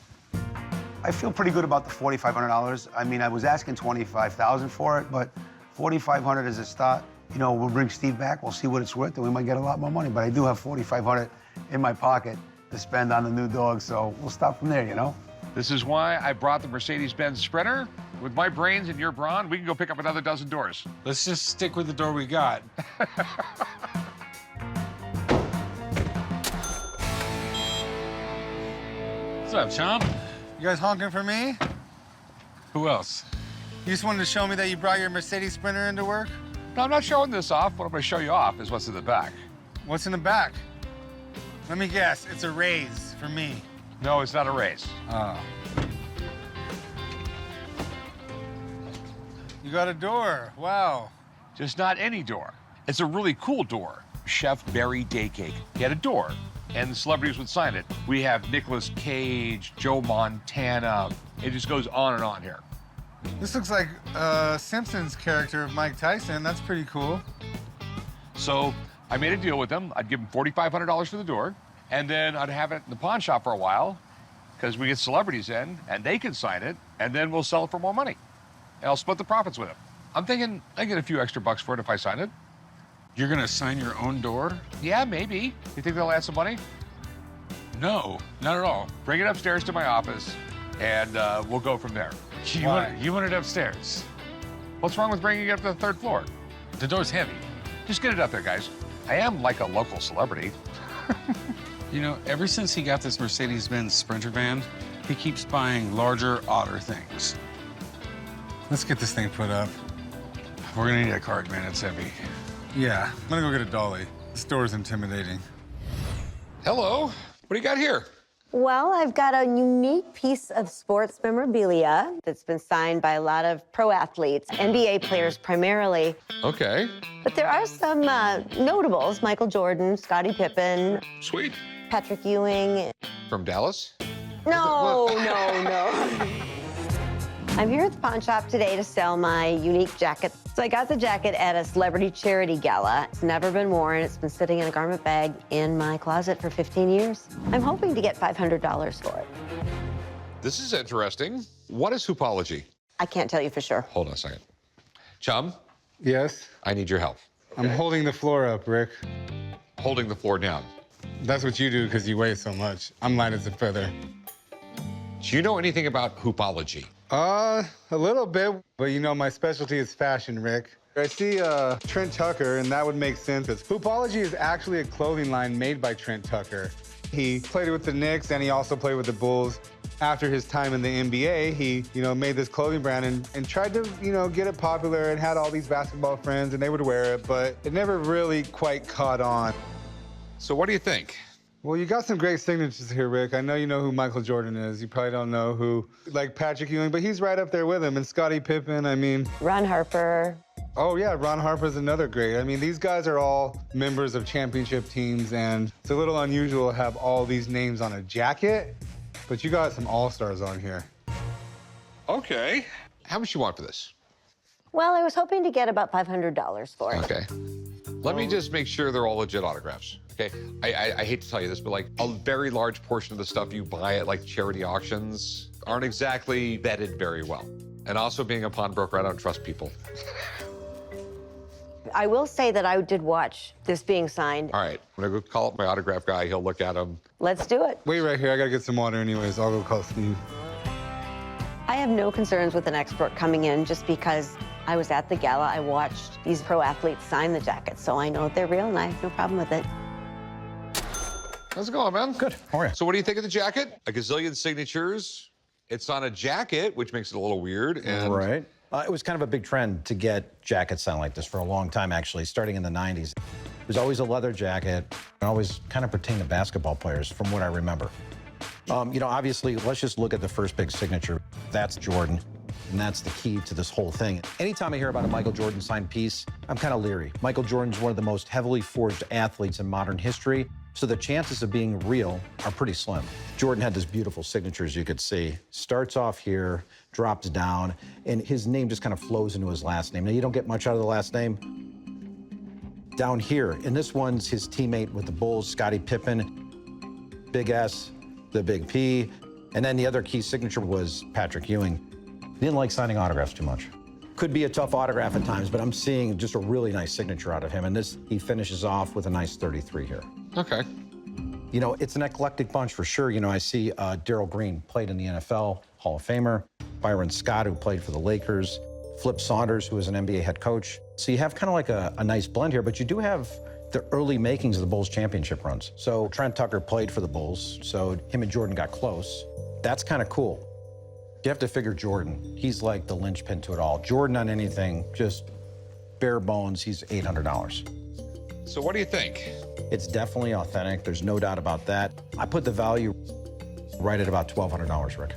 I feel pretty good about the $4,500. I mean, I was asking $25,000 for it, but $4,500 is a start. You know, we'll bring Steve back. We'll see what it's worth, and we might get a lot more money. But I do have $4,500 in my pocket to spend on the new dog, so we'll start from there, you know? This is why I brought the Mercedes-Benz Sprinter. With my brains and your brawn, we can go pick up another dozen doors. Let's just stick with the door we got. What's up, Chomp? You guys honking for me? Who else? You just wanted to show me that you brought your Mercedes Sprinter into work? No, I'm not showing this off. What I'm going to show you off is what's in the back. What's in the back? Let me guess, it's a raise for me. No, it's not a raise. Oh. You got a door, wow. Just not any door. It's a really cool door. Chef Barry Daycake. He had a door, and the celebrities would sign it. We have Nicolas Cage, Joe Montana. It just goes on and on here. This looks like a Simpsons character of Mike Tyson. That's pretty cool. So I made a deal with them. I'd give them $4,500 for the door, and then I'd have it in the pawn shop for a while, because we get celebrities in, and they can sign it, and then we'll sell it for more money. And I'll split the profits with them. I'm thinking I get a few extra bucks for it if I sign it. You're gonna sign your own door? Yeah, maybe. You think they'll add some money? No, not at all. Bring it upstairs to my office, and we'll go from there. You want it upstairs? What's wrong with bringing it up to the 3rd floor? The door's heavy. Just get it up there, guys. I am like a local celebrity. You know, ever since he got this Mercedes-Benz Sprinter van, he keeps buying larger, odder things. Let's get this thing put up. We're gonna need a cart, man. It's heavy. Yeah, I'm gonna go get a dolly. This door's intimidating. Hello. What do you got here? Well, I've got a unique piece of sports memorabilia that's been signed by a lot of pro athletes, NBA players primarily. Okay. But there are some notables, Michael Jordan, Scottie Pippen, Sweet. Patrick Ewing. From Dallas? No. I'm here at the pawn shop today to sell my unique jacket. So I got the jacket at a celebrity charity gala. It's never been worn. It's been sitting in a garment bag in my closet for 15 years. I'm hoping to get $500 for it. This is interesting. What is Hoopology? I can't tell you for sure. Hold on a second. Chum, Yes? I need your help. I'm holding the floor up, Rick. Holding the floor down. That's what you do because you weigh so much. I'm light as a feather. Do you know anything about Hoopology? A little bit, but you know my specialty is fashion, Rick. I see Trent Tucker, and that would make sense. Hoopology is actually a clothing line made by Trent Tucker. He played with the Knicks, and he also played with the Bulls. After his time in the NBA, he, made this clothing brand and tried to, get it popular and had all these basketball friends, and they would wear it, but it never really quite caught on. So what do you think? Well, you got some great signatures here, Rick. I know you know who Michael Jordan is. You probably don't know who, like Patrick Ewing, but he's right up there with him. And Scottie Pippen, I mean. Ron Harper. Oh, yeah, Ron Harper's another great. I mean, these guys are all members of championship teams, and it's a little unusual to have all these names on a jacket, but you got some all-stars on here. Okay. How much you want for this? Well, I was hoping to get about $500 for it. Okay. Let me just make sure they're all legit autographs. Okay, I hate to tell you this, but like a very large portion of the stuff you buy at like charity auctions aren't exactly vetted very well. And also being a pawnbroker, I don't trust people. I will say that I did watch this being signed. All right, I'm gonna go call up my autograph guy. He'll look at them. Let's do it. Wait right here, I gotta get some water anyways. I'll go call Steve. I have no concerns with an expert coming in just because I was at the gala. I watched these pro athletes sign the jackets, so I know they're real, and I have no problem with it. How's it going, man? Good. How are you? So what do you think of the jacket? A gazillion signatures. It's on a jacket, which makes it a little weird. And Right. It was kind of a big trend to get jackets signed like this for a long time, actually, starting in the 90s. It was always a leather jacket, and always kind of pertained to basketball players, from what I remember. You know, obviously, let's just look at the first big signature. That's Jordan, and that's the key to this whole thing. Anytime I hear about a Michael Jordan signed piece, I'm kind of leery. Michael Jordan's one of the most heavily forged athletes in modern history, so the chances of being real are pretty slim. Jordan had this beautiful signature, as you could see. Starts off here, drops down, and his name just kind of flows into his last name. Now, you don't get much out of the last name. Down here, and this one's his teammate with the Bulls, Scottie Pippen, big S, the big P, and then the other key signature was Patrick Ewing. Didn't like signing autographs too much. Could be a tough autograph at times, but I'm seeing just a really nice signature out of him, and this, he finishes off with a nice 33 here. Okay. You know, it's an eclectic bunch for sure. You know, I see Darryl Green, played in the NFL, Hall of Famer, Byron Scott, who played for the Lakers, Flip Saunders, who was an NBA head coach. So you have kind of like a nice blend here, but you do have the early makings of the Bulls championship runs. So Trent Tucker played for the Bulls, so him and Jordan got close. That's kind of cool. You have to figure Jordan. He's like the linchpin to it all. Jordan on anything, just bare bones, he's $800. So what do you think? It's definitely authentic. There's no doubt about that. I put the value right at about $1,200, Rick.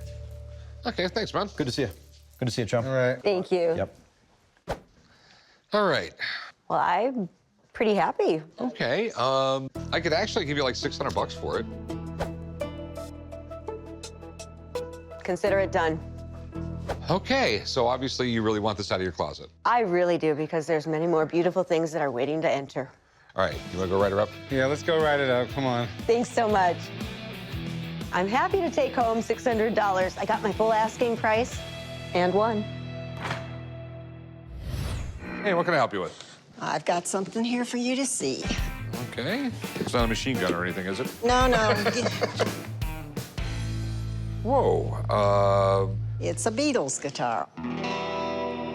Okay, thanks, man. Good to see you. Good to see you, chum. All right. Thank you. Yep. All right. Well, I'm pretty happy. Okay. I could actually give you like $600 for it. Consider it done. Okay, so obviously you really want this out of your closet. I really do, because there's many more beautiful things that are waiting to enter. All right, you want to go write her up? Yeah, let's go write it up. Come on. Thanks so much. I'm happy to take home $600. I got my full asking price and won. Hey, what can I help you with? I've got something here for you to see. Okay. It's not a machine gun or anything, is it? No, no. Whoa. It's a Beatles guitar.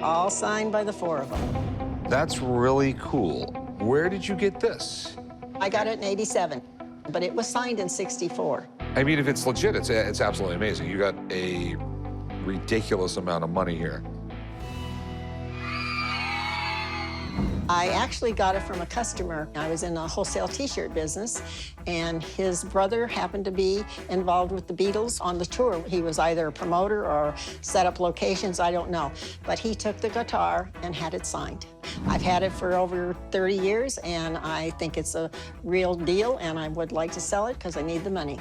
All signed by the four of them. That's really cool. Where did you get this? I got it in '87, but it was signed in '64. I mean, if it's legit, it's absolutely amazing. You got a ridiculous amount of money here. I actually got it from a customer. I was in a wholesale T-shirt business, and his brother happened to be involved with the Beatles on the tour. He was either a promoter or set up locations, I don't know. But he took the guitar and had it signed. I've had it for over 30 years, and I think it's a real deal, and I would like to sell it because I need the money.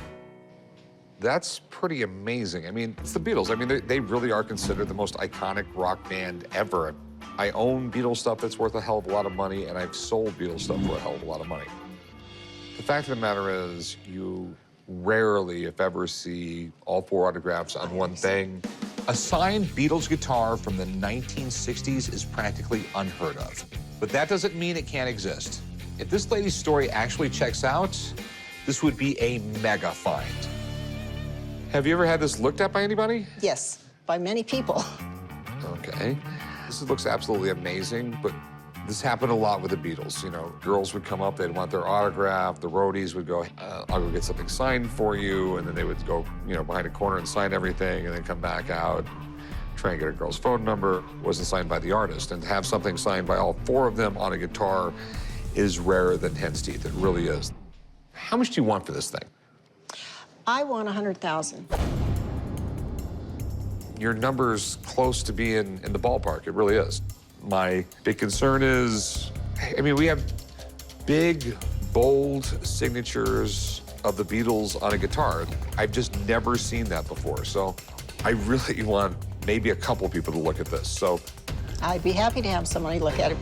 That's pretty amazing. I mean, it's the Beatles. I mean, they really are considered the most iconic rock band ever. I own Beatles stuff that's worth a hell of a lot of money, and I've sold Beatles stuff for a hell of a lot of money. The fact of the matter is, you rarely, if ever, see all four autographs on one thing. A signed Beatles guitar from the 1960s is practically unheard of. But that doesn't mean it can't exist. If this lady's story actually checks out, this would be a mega find. Have you ever had this looked at by anybody? Yes, by many people. Okay. This looks absolutely amazing, but this happened a lot with the Beatles. You know, girls would come up, they'd want their autograph, the roadies would go, I'll go get something signed for you, and then they would go, you know, behind a corner and sign everything, and then come back out, try and get a girl's phone number. It wasn't signed by the artist. And to have something signed by all four of them on a guitar is rarer than hen's teeth. It really is. How much do you want for this thing? I want $100,000. Your number's close to being in the ballpark. It really is. My big concern is, I mean, we have big, bold signatures of the Beatles on a guitar. I've just never seen that before. So I really want maybe a couple people to look at this. So I'd be happy to have somebody look at it.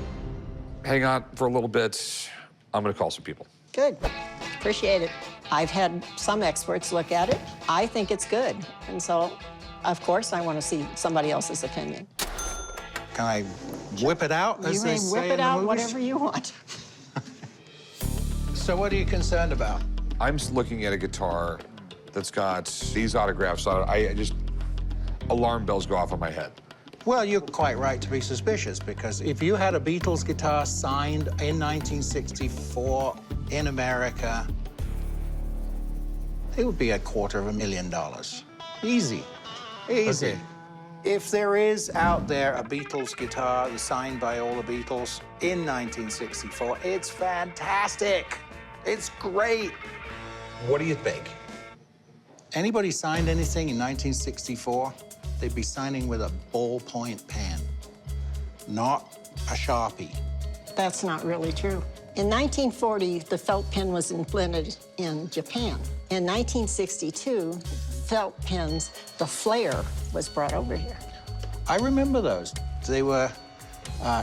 hang on for a little bit. I'm gonna call some people. Good. Appreciate it. I've had some experts look at it. I think it's good. And so, of course, I want to see somebody else's opinion. Can I whip it out, You as may they say whip in it the out movies? whatever you want. So what are you concerned about? I'm just looking at a guitar that's got these autographs on it. I just, alarm bells go off in my head. Well, you're quite right to be suspicious, because if you had a Beatles guitar signed in 1964 in America, it would be $250,000. Easy. Easy. Okay. If there is out there a Beatles guitar signed by all the Beatles in 1964, it's fantastic. It's great. What do you think? Anybody signed anything in 1964, they'd be signing with a ballpoint pen, not a Sharpie. That's not really true. In 1940, the felt pen was invented in Japan. In 1962, felt pens, the flare was brought over here. I remember those. They were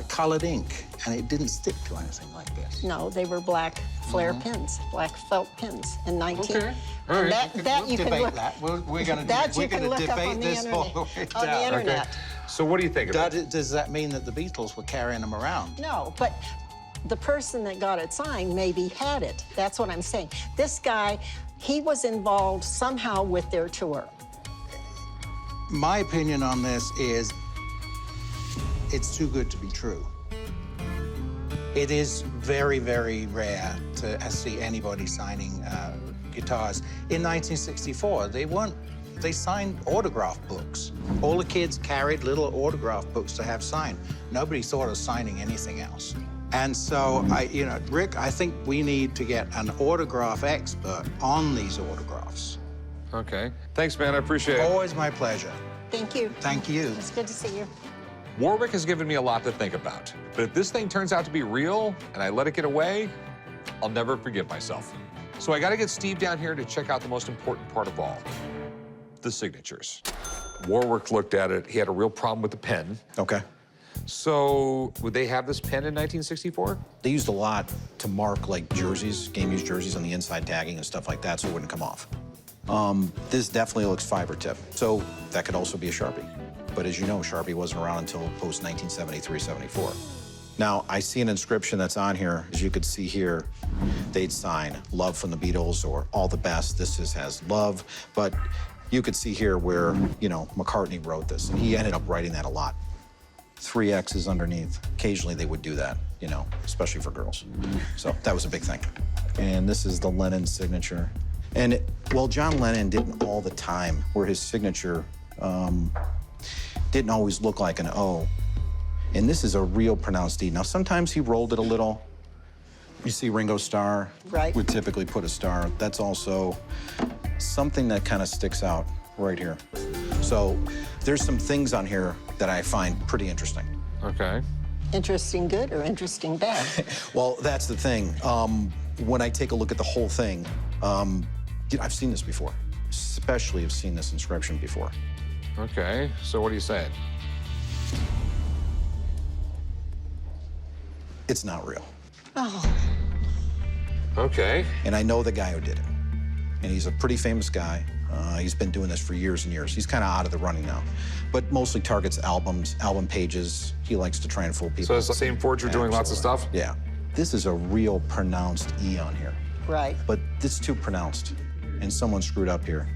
colored ink, and it didn't stick to anything like this. No, they were black flare pens, black felt pens in 19. Okay. All right. That we'll you can debate look. that. We're going That to you can look up on debate the this all internet. the way On the down. internet. So what do you think of it? Does that mean that the Beatles were carrying them around? No, but the person that got it signed maybe had it. That's what I'm saying. This guy, he was involved somehow with their tour. My opinion on this is it's too good to be true. It is very, very rare to see anybody signing guitars. In 1964, they signed autograph books. All the kids carried little autograph books to have signed. Nobody thought of signing anything else. And so, Rick, I think we need to get an autograph expert on these autographs. Okay. Thanks, man. I appreciate it. Always my pleasure. Thank you. Thank you. It's good to see you. Warwick has given me a lot to think about. But if this thing turns out to be real and I let it get away, I'll never forgive myself. So I got to get Steve down here to check out the most important part of all, the signatures. Warwick looked at it. He had a real problem with the pen. Okay. So would they have this pen in 1964? They used a lot to mark, like, jerseys, game-used jerseys on the inside tagging and stuff like that, so it wouldn't come off. This definitely looks fiber tip, so that could also be a Sharpie. But as you know, Sharpie wasn't around until post-1973, 74. Now, I see an inscription that's on here. As you could see here, they'd sign love from the Beatles or all the best. This has love. But you could see here where, McCartney wrote this, and he ended up writing that a lot. 3 X's underneath. Occasionally they would do that, especially for girls. So that was a big thing. And this is the Lennon signature. And, John Lennon didn't all the time, where his signature didn't always look like an O. And this is a real pronounced E. Now, sometimes he rolled it a little. You see Ringo Starr would typically put a star. That's also something that kind of sticks out right here. So there's some things on here that I find pretty interesting. Okay. Interesting good or interesting bad? Well, that's the thing. When I take a look at the whole thing, I've seen this before. Especially have seen this inscription before. Okay, so what are you saying? It's not real. Oh. Okay. And I know the guy who did it. And he's a pretty famous guy. He's been doing this for years and years. He's kind of out of the running now, but mostly targets albums, album pages. He likes to try and fool people. So it's the same forger doing lots of stuff? Yeah. This is a real pronounced E on here. Right. But it's too pronounced, and someone screwed up here.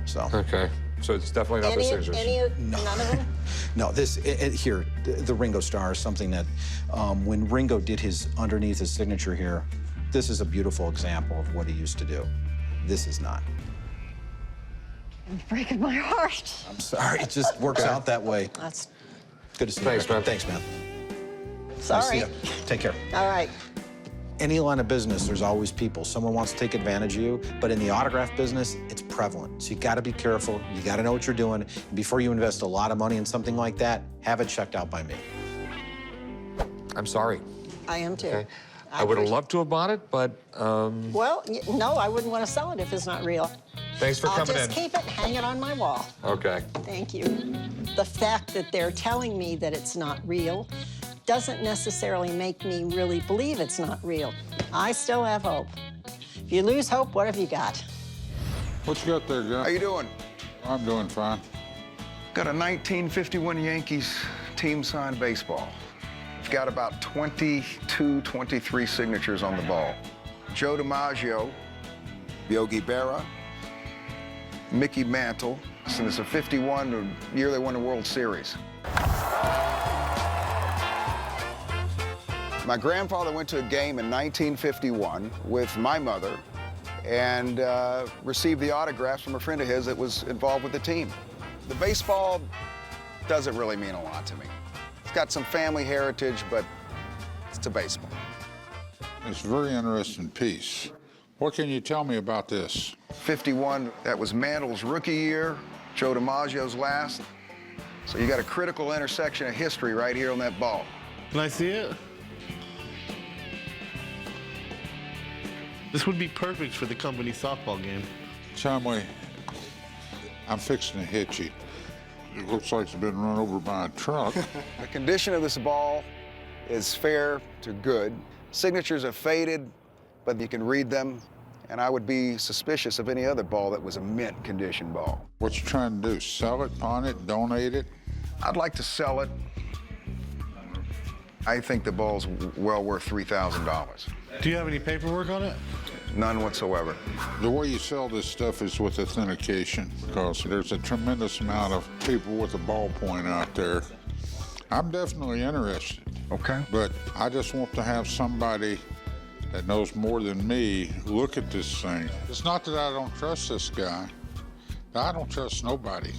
So. Okay. So it's definitely not the signatures. None of them? No, here, the Ringo Starr is something that, when Ringo did his, underneath his signature here, this is a beautiful example of what he used to do. This is not. It's breaking my heart. I'm sorry, it just works out that way. That's good to see you. Thanks, man. Thanks, man. sorry. Nice to see you. Take care. All right. Any line of business, there's always people. Someone wants to take advantage of you, but in the autograph business, it's prevalent. So you gotta be careful, you gotta know what you're doing. And before you invest a lot of money in something like that, have it checked out by me. I'm sorry. I am too. Okay. I would have loved to have bought it, but, Well, no, I wouldn't want to sell it if it's not real. Thanks for coming in. I'll just keep it, hang it on my wall. Okay. Thank you. The fact that they're telling me that it's not real doesn't necessarily make me really believe it's not real. I still have hope. If you lose hope, what have you got? What you got there, John? How you doing? I'm doing fine. Got a 1951 Yankees team signed baseball. It's got about 22, 23 signatures on the ball. Joe DiMaggio, Yogi Berra, Mickey Mantle, and it's a 51, the year they won the World Series. My grandfather went to a game in 1951 with my mother and received the autographs from a friend of his that was involved with the team. The baseball doesn't really mean a lot to me. It's got some family heritage, but it's a baseball. It's a very interesting piece. What can you tell me about this? 51, that was Mantle's rookie year, Joe DiMaggio's last. So you got a critical intersection of history right here on that ball. Can I see it? This would be perfect for the company softball game. Tommy, I'm fixing to hit you. It looks like it's been run over by a truck. The condition of this ball is fair to good. Signatures have faded, but you can read them, and I would be suspicious of any other ball that was a mint condition ball. What you trying to do, sell it, pawn it, donate it? I'd like to sell it. I think the ball's well worth $3,000. Do you have any paperwork on it? None whatsoever. The way you sell this stuff is with authentication, because there's a tremendous amount of people with a ballpoint out there. I'm definitely interested. Okay. But I just want to have somebody that knows more than me look at this thing. It's not that I don't trust this guy. I don't trust nobody,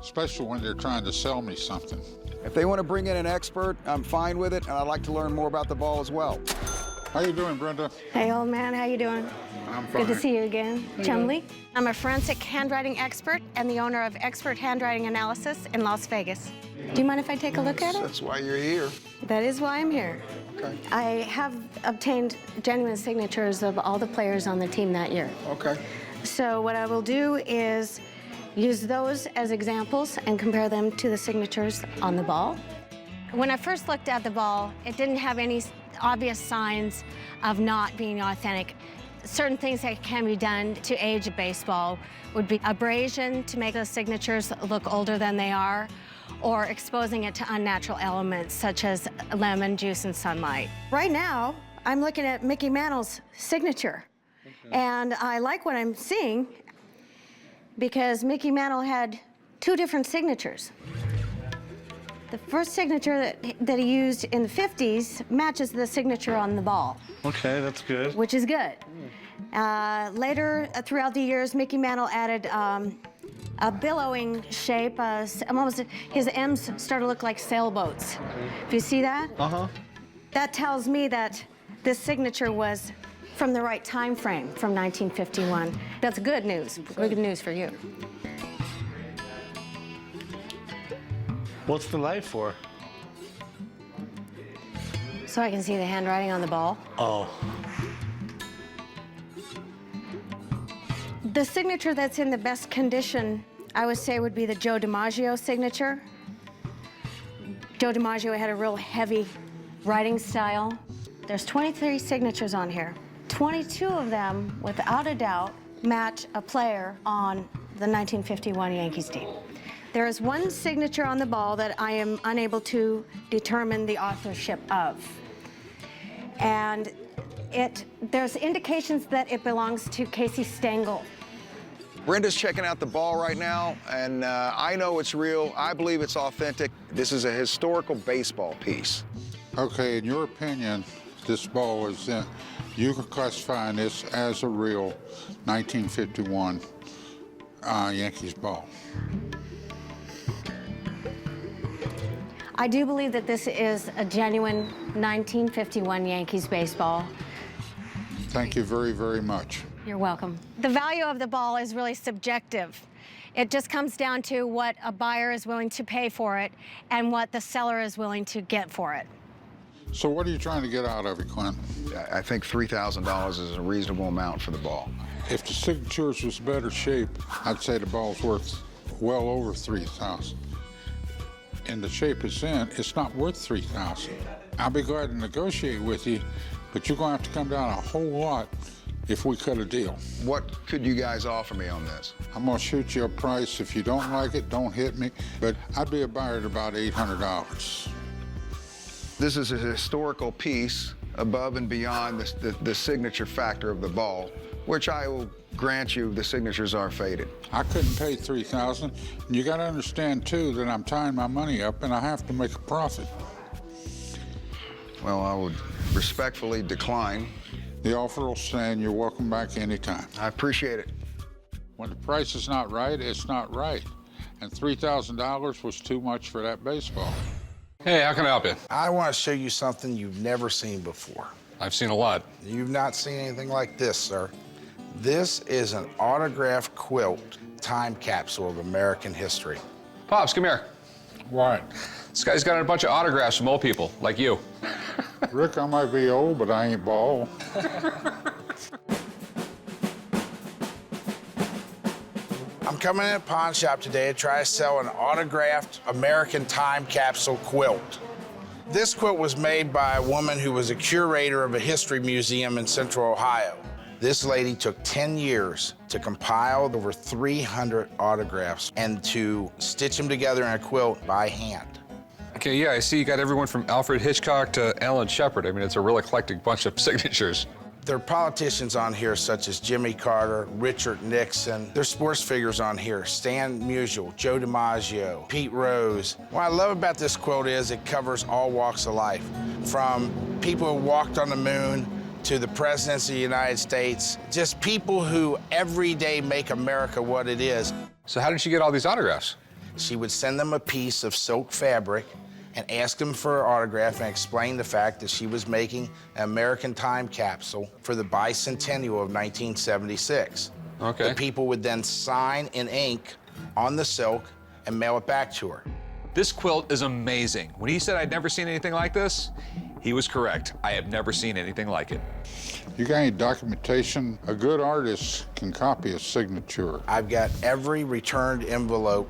especially when they're trying to sell me something. If they want to bring in an expert, I'm fine with it, and I'd like to learn more about the ball as well. How you doing, Brenda? Hey, old man, how you doing? I'm fine. Good to see you again. Chumley. I'm a forensic handwriting expert and the owner of Expert Handwriting Analysis in Las Vegas. Do you mind if I take a look at it? That's why you're here. That is why I'm here. Okay. I have obtained genuine signatures of all the players on the team that year. Okay. So what I will do is use those as examples and compare them to the signatures on the ball. When I first looked at the ball, it didn't have any obvious signs of not being authentic. Certain things that can be done to age a baseball would be abrasion to make the signatures look older than they are, or exposing it to unnatural elements such as lemon juice and sunlight. Right now, I'm looking at Mickey Mantle's signature, and I like what I'm seeing because Mickey Mantle had two different signatures. The first signature that he used in the 50s matches the signature on the ball. Okay, that's good. Which is good. Later, throughout the years, Mickey Mantle added a billowing shape. Almost, his M's started to look like sailboats. If you see that? Uh-huh. That tells me that this signature was from the right time frame, from 1951. That's good news. Good news for you. What's the light for? So I can see the handwriting on the ball. Oh. The signature that's in the best condition, I would say, would be the Joe DiMaggio signature. Joe DiMaggio had a real heavy writing style. There's 23 signatures on here. 22 of them, without a doubt, match a player on the 1951 Yankees team. There is one signature on the ball that I am unable to determine the authorship of. And there's indications that it belongs to Casey Stengel. Brenda's checking out the ball right now, and I know it's real. I believe it's authentic. This is a historical baseball piece. Okay, in your opinion, this ball is you can classify this as a real 1951 Yankees ball. I do believe that this is a genuine 1951 Yankees baseball. Thank you very, very much. You're welcome. The value of the ball is really subjective. It just comes down to what a buyer is willing to pay for it and what the seller is willing to get for it. So what are you trying to get out of it, Clint? I think $3,000 is a reasonable amount for the ball. If the signatures was better shape, I'd say the ball's worth well over $3,000. In the shape it's in, it's not worth $3,000. I'll be glad to negotiate with you, but you're gonna have to come down a whole lot if we cut a deal. What could you guys offer me on this? I'm gonna shoot you a price. If you don't like it, don't hit me, but I'd be a buyer at about $800. This is a historical piece above and beyond the signature factor of the ball. which I will grant you the signatures are faded. I couldn't pay $3,000. You got to understand too that I'm tying my money up and I have to make a profit. Well, I would respectfully decline. The offer will stand. You're welcome back anytime. I appreciate it. When the price is not right, it's not right. And $3,000 was too much for that baseball. Hey, how can I help you? I want to show you something you've never seen before. I've seen a lot. You've not seen anything like this, sir. This is an autographed quilt time capsule of American history. Pops, come here. What? This guy's got a bunch of autographs from old people, like you. Rick, I might be old, but I ain't bald. I'm coming in a pawn shop today to try to sell an autographed American time capsule quilt. This quilt was made by a woman who was a curator of a history museum in Central Ohio. This lady took 10 years to compile over 300 autographs and to stitch them together in a quilt by hand. Okay, yeah, I see you got everyone from Alfred Hitchcock to Alan Shepard. I mean, it's a real eclectic bunch of signatures. There are politicians on here such as Jimmy Carter, Richard Nixon. There's sports figures on here, Stan Musial, Joe DiMaggio, Pete Rose. What I love about this quilt is it covers all walks of life, from people who walked on the moon to the presidents of the United States, just people who every day make America what it is. So how did she get all these autographs? She would send them a piece of silk fabric and ask them for an autograph and explain the fact that she was making an American time capsule for the bicentennial of 1976. Okay. The people would then sign in ink on the silk and mail it back to her. This quilt is amazing. When he said I'd never seen anything like this, he was correct. I have never seen anything like it. You got any documentation? A good artist can copy a signature. I've got every returned envelope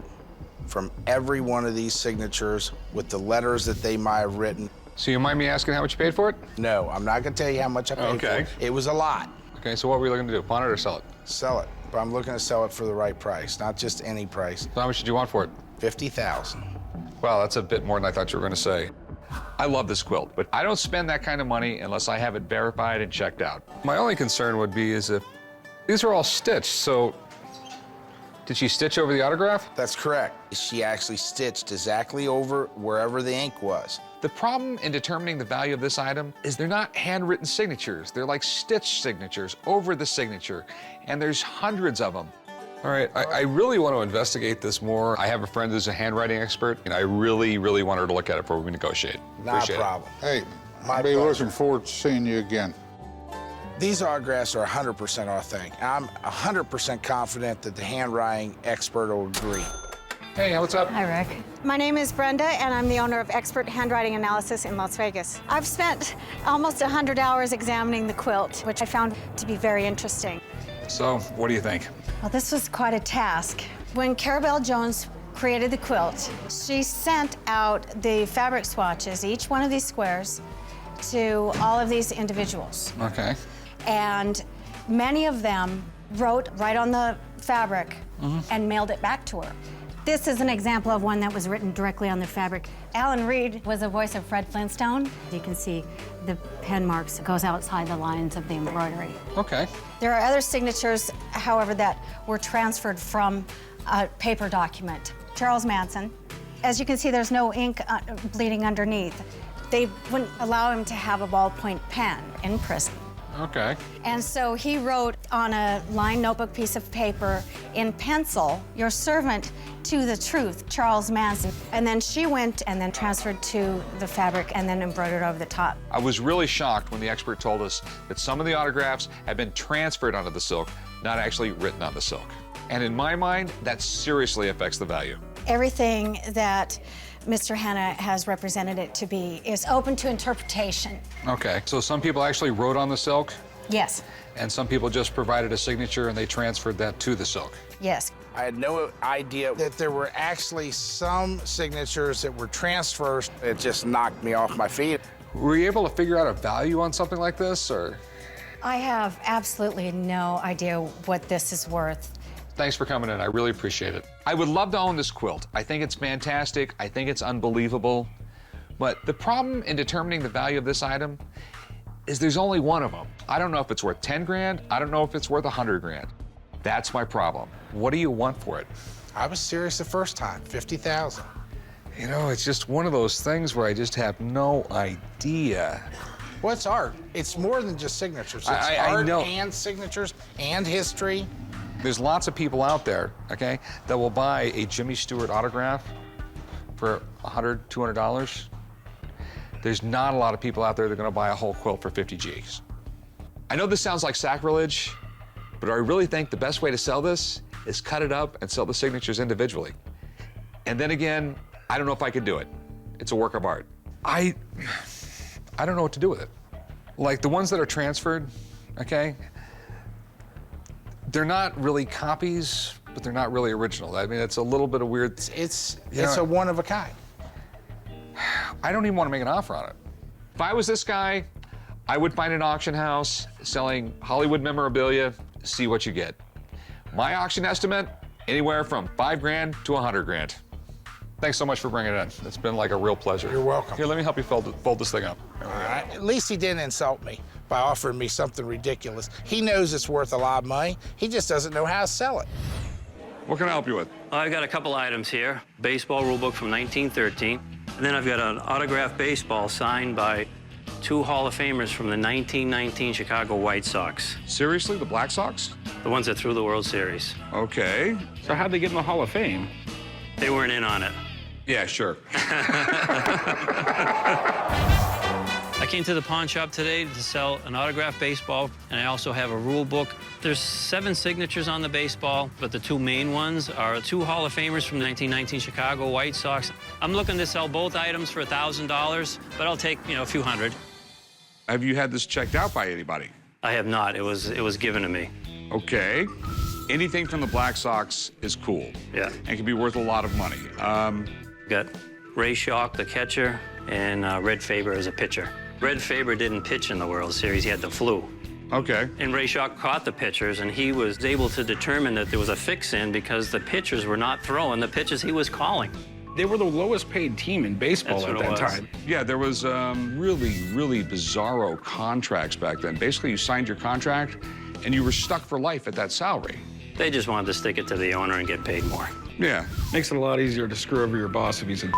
from every one of these signatures with the letters that they might have written. So you mind me asking how much you paid for it? No, I'm not gonna tell you how much I paid for it. It was a lot. Okay, so what were you looking to do, pawn it or sell it? Sell it, but I'm looking to sell it for the right price, not just any price. So how much did you want for it? $50,000. Wow, that's a bit more than I thought you were gonna say. I love this quilt, but I don't spend that kind of money unless I have it verified and checked out. My only concern would be is if these are all stitched, so did she stitch over the autograph? That's correct. She actually stitched exactly over wherever the ink was. The problem in determining the value of this item is they're not handwritten signatures. They're like stitched signatures over the signature, and there's hundreds of them. All right, I really want to investigate this more. I have a friend who's a handwriting expert, and I really, really want her to look at it before we negotiate. Not a problem. Hey, I'll be looking forward to seeing you again. These autographs are 100% authentic. I'm 100% confident that the handwriting expert will agree. Hey, what's up? Hi, Rick. My name is Brenda, and I'm the owner of Expert Handwriting Analysis in Las Vegas. I've spent almost 100 hours examining the quilt, which I found to be very interesting. So, what do you think? Well, this was quite a task. When Carabelle Jones created the quilt, she sent out the fabric swatches, each one of these squares, to all of these individuals. Okay. And many of them wrote right on the fabric and mailed it back to her. This is an example of one that was written directly on the fabric. Alan Reed was the voice of Fred Flintstone. You can see the pen marks goes outside the lines of the embroidery. Okay. There are other signatures, however, that were transferred from a paper document. Charles Manson. As you can see, there's no ink bleeding underneath. They wouldn't allow him to have a ballpoint pen in prison. Okay. And so he wrote on a lined notebook piece of paper in pencil, "Your servant to the truth, Charles Manson." And then she went and then transferred to the fabric and then embroidered over the top. I was really shocked when the expert told us that some of the autographs had been transferred onto the silk, not actually written on the silk. And in my mind, that seriously affects the value. Everything that Mr. Hanna has represented it to be is open to interpretation. Okay, so some people actually wrote on the silk, Yes, and some people just provided a signature and they transferred that to the silk. yes. I had no idea that there were actually some signatures that were transfers. It just knocked me off my feet. Were you able to figure out a value on something like this, or? I have absolutely no idea what this is worth. Thanks for coming in, I really appreciate it. I would love to own this quilt. I think it's fantastic, I think it's unbelievable. But the problem in determining the value of this item is there's only one of them. I don't know if it's worth 10 grand. I don't know if it's worth 100 grand. That's my problem. What do you want for it? I was serious the first time, 50,000. You know, it's just one of those things where I just have no idea. Well, it's art. It's more than just signatures. It's I art know. and signatures and history. There's lots of people out there, okay, that will buy a Jimmy Stewart autograph for $100, $200. There's not a lot of people out there that are gonna buy a whole quilt for 50 G's. I know this sounds like sacrilege, but I really think the best way to sell this is cut it up and sell the signatures individually. And then again, I don't know if I could do it. It's a work of art. I don't know what to do with it. Like the ones that are transferred, okay? They're not really copies, but they're not really original. I mean, it's a little bit of weird. It's a one of a kind. I don't even want to make an offer on it. If I was this guy, I would find an auction house selling Hollywood memorabilia, see what you get. My auction estimate, anywhere from 5 grand to 100 grand. Thanks so much for bringing it in. It's been like a real pleasure. You're welcome. Here, let me help you fold this thing up. All right. At least he didn't insult me by offering me something ridiculous. He knows it's worth a lot of money. He just doesn't know how to sell it. What can I help you with? I've got a couple items here. Baseball rule book from 1913. And then I've got an autographed baseball signed by 2 Hall of Famers from the 1919 Chicago White Sox. Seriously, the Black Sox? The ones that threw the World Series. Okay. So how'd they get in the Hall of Fame? They weren't in on it. Yeah, sure. I came to the pawn shop today to sell an autographed baseball, and I also have a rule book. There's 7 signatures on the baseball, but the 2 main ones are 2 Hall of Famers from the 1919 Chicago White Sox. I'm looking to sell both items for $1,000, but I'll take, a few hundred. Have you had this checked out by anybody? I have not. It was given to me. Okay. Anything from the Black Sox is cool. Yeah. And can be worth a lot of money. Got Ray Schalk, the catcher, and Red Faber as a pitcher. Red Faber didn't pitch in the World Series. He had the flu. Okay. And Ray Schalk caught the pitchers, and he was able to determine that there was a fix-in because the pitchers were not throwing the pitches he was calling. They were the lowest paid team in baseball at that time. Yeah, there was really bizarro contracts back then. Basically, you signed your contract, and you were stuck for life at that salary. They just wanted to stick it to the owner and get paid more. Yeah. Makes it a lot easier to screw over your boss if he's a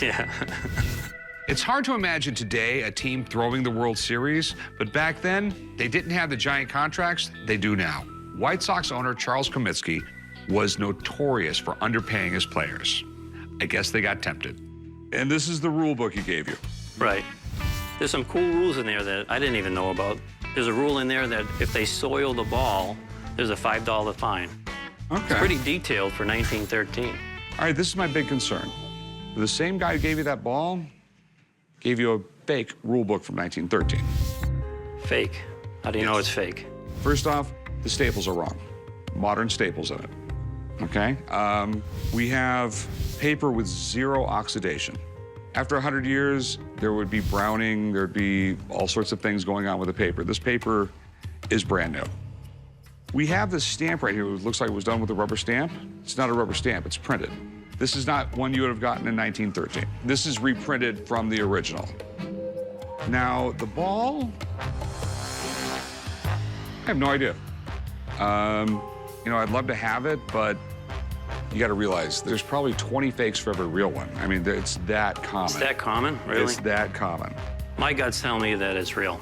Yeah. It's hard to imagine today a team throwing the World Series, but back then, they didn't have the giant contracts they do now. White Sox owner Charles Comiskey was notorious for underpaying his players. I guess they got tempted. And this is the rule book he gave you. Right. There's some cool rules in there that I didn't even know about. There's a rule in there that if they soil the ball, there's a $5 fine. Okay. It's pretty detailed for 1913. All right, this is my big concern. The same guy who gave you that ball gave you a fake rule book from 1913. Fake? How do you know it's fake? First off, the staples are wrong. Modern staples in it, okay? We have paper with 0 oxidation. After 100 years, there would be browning, there'd be all sorts of things going on with the paper. This paper is brand new. We have this stamp right here, it looks like it was done with a rubber stamp. It's not a rubber stamp, it's printed. This is not one you would have gotten in 1913. This is reprinted from the original. Now, the ball, I have no idea. I'd love to have it, but you got to realize there's probably 20 fakes for every real one. I mean, it's that common. It's that common? Really? It's that common. My guts tell me that it's real.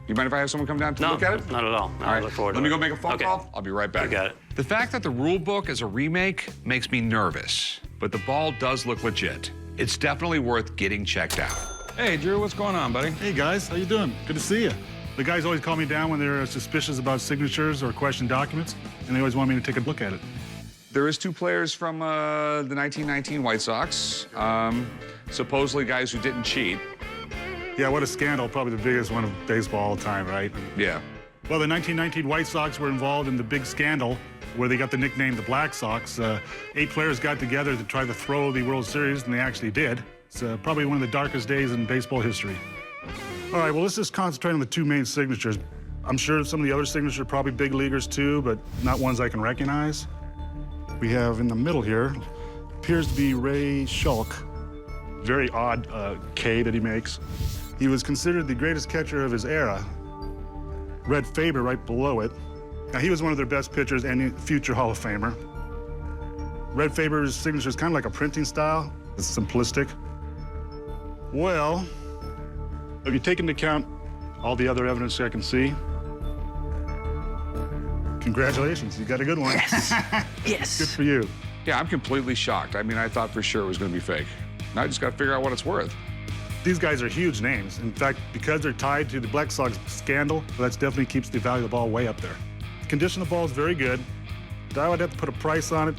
You mind if I have someone come down to look at it? Not at all. No, All right, I look forward to let me it. go make a phone Okay. call. I'll be right back. You got it. The fact that the rule book is a remake makes me nervous, but the ball does look legit. It's definitely worth getting checked out. Hey, Drew, what's going on, buddy? Hey, guys. How you doing? Good to see you. The guys always call me down when they're suspicious about signatures or question documents, and they always want me to take a look at it. There is 2 players from the 1919 White Sox, supposedly guys who didn't cheat. Yeah, what a scandal. Probably the biggest one of baseball all time, right? Yeah. Well, the 1919 White Sox were involved in the big scandal where they got the nickname the Black Sox. 8 players got together to try to throw the World Series, and they actually did. It's probably one of the darkest days in baseball history. All right, well, let's just concentrate on the 2 main signatures. I'm sure some of the other signatures are probably big leaguers too, but not ones I can recognize. We have in the middle here, appears to be Ray Schalk. Very odd K that he makes. He was considered the greatest catcher of his era. Red Faber right below it. Now, he was one of their best pitchers and a future Hall of Famer. Red Faber's signature is kind of like a printing style. It's simplistic. Well, if you take into account all the other evidence I can see, congratulations, you got a good one. Yes. Yes. Good for you. Yeah, I'm completely shocked. I mean, I thought for sure it was going to be fake. Now I just got to figure out what it's worth. These guys are huge names. In fact, because they're tied to the Black Sox scandal, that definitely keeps the value of the ball way up there. The condition of the ball is very good. I would have to put a price on it.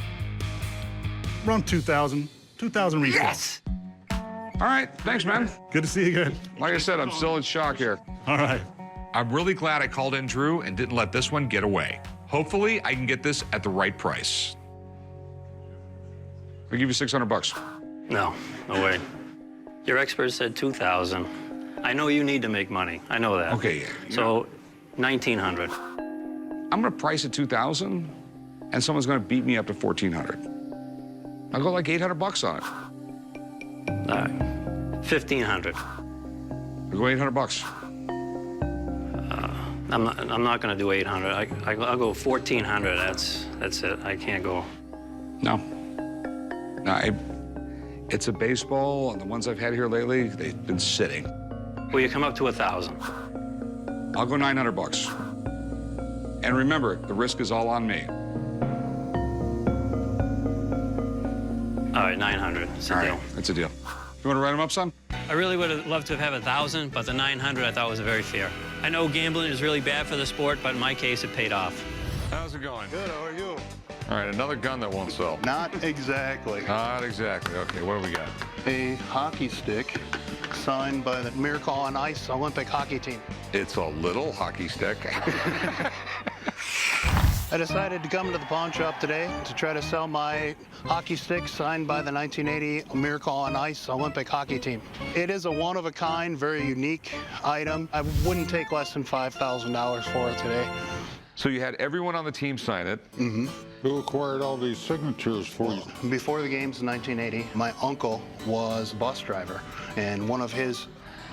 Around 2,000. 2,000 retail. Yes! All right, thanks, man. Good to see you again. Like I said, I'm still in shock here. All right. I'm really glad I called in Drew and didn't let this one get away. Hopefully, I can get this at the right price. I'll give you $600. No way. Your expert said 2,000. I know you need to make money. I know that. Okay. So, 1,900. I'm going to price at 2,000, and someone's going to beat me up to 1,400. I'll go like $800 on it. All right. 1,500. I'll go $800. I'm not going to do 800. I'll go 1,400. That's it. I can't go. No. It's a baseball, and the ones I've had here lately, they've been sitting. Will you come up to 1,000? I'll go $900. And remember, the risk is all on me. All right, 900. It's a deal. That's a deal. You want to write them up, son? I really would have loved to have 1,000, but the 900 I thought was very fair. I know gambling is really bad for the sport, but in my case, it paid off. How's it going? Good, how are you? All right, another gun that won't sell. Not exactly. Not exactly. Okay, what do we got? A hockey stick signed by the Miracle on Ice Olympic hockey team. It's a little hockey stick. I decided to come to the pawn shop today to try to sell my hockey stick signed by the 1980 Miracle on Ice Olympic hockey team. It is a one-of-a-kind, very unique item. I wouldn't take less than $5,000 for it today. So you had everyone on the team sign it. Mm-hmm. Who acquired all these signatures for you? Before the games in 1980, my uncle was a bus driver, and one of his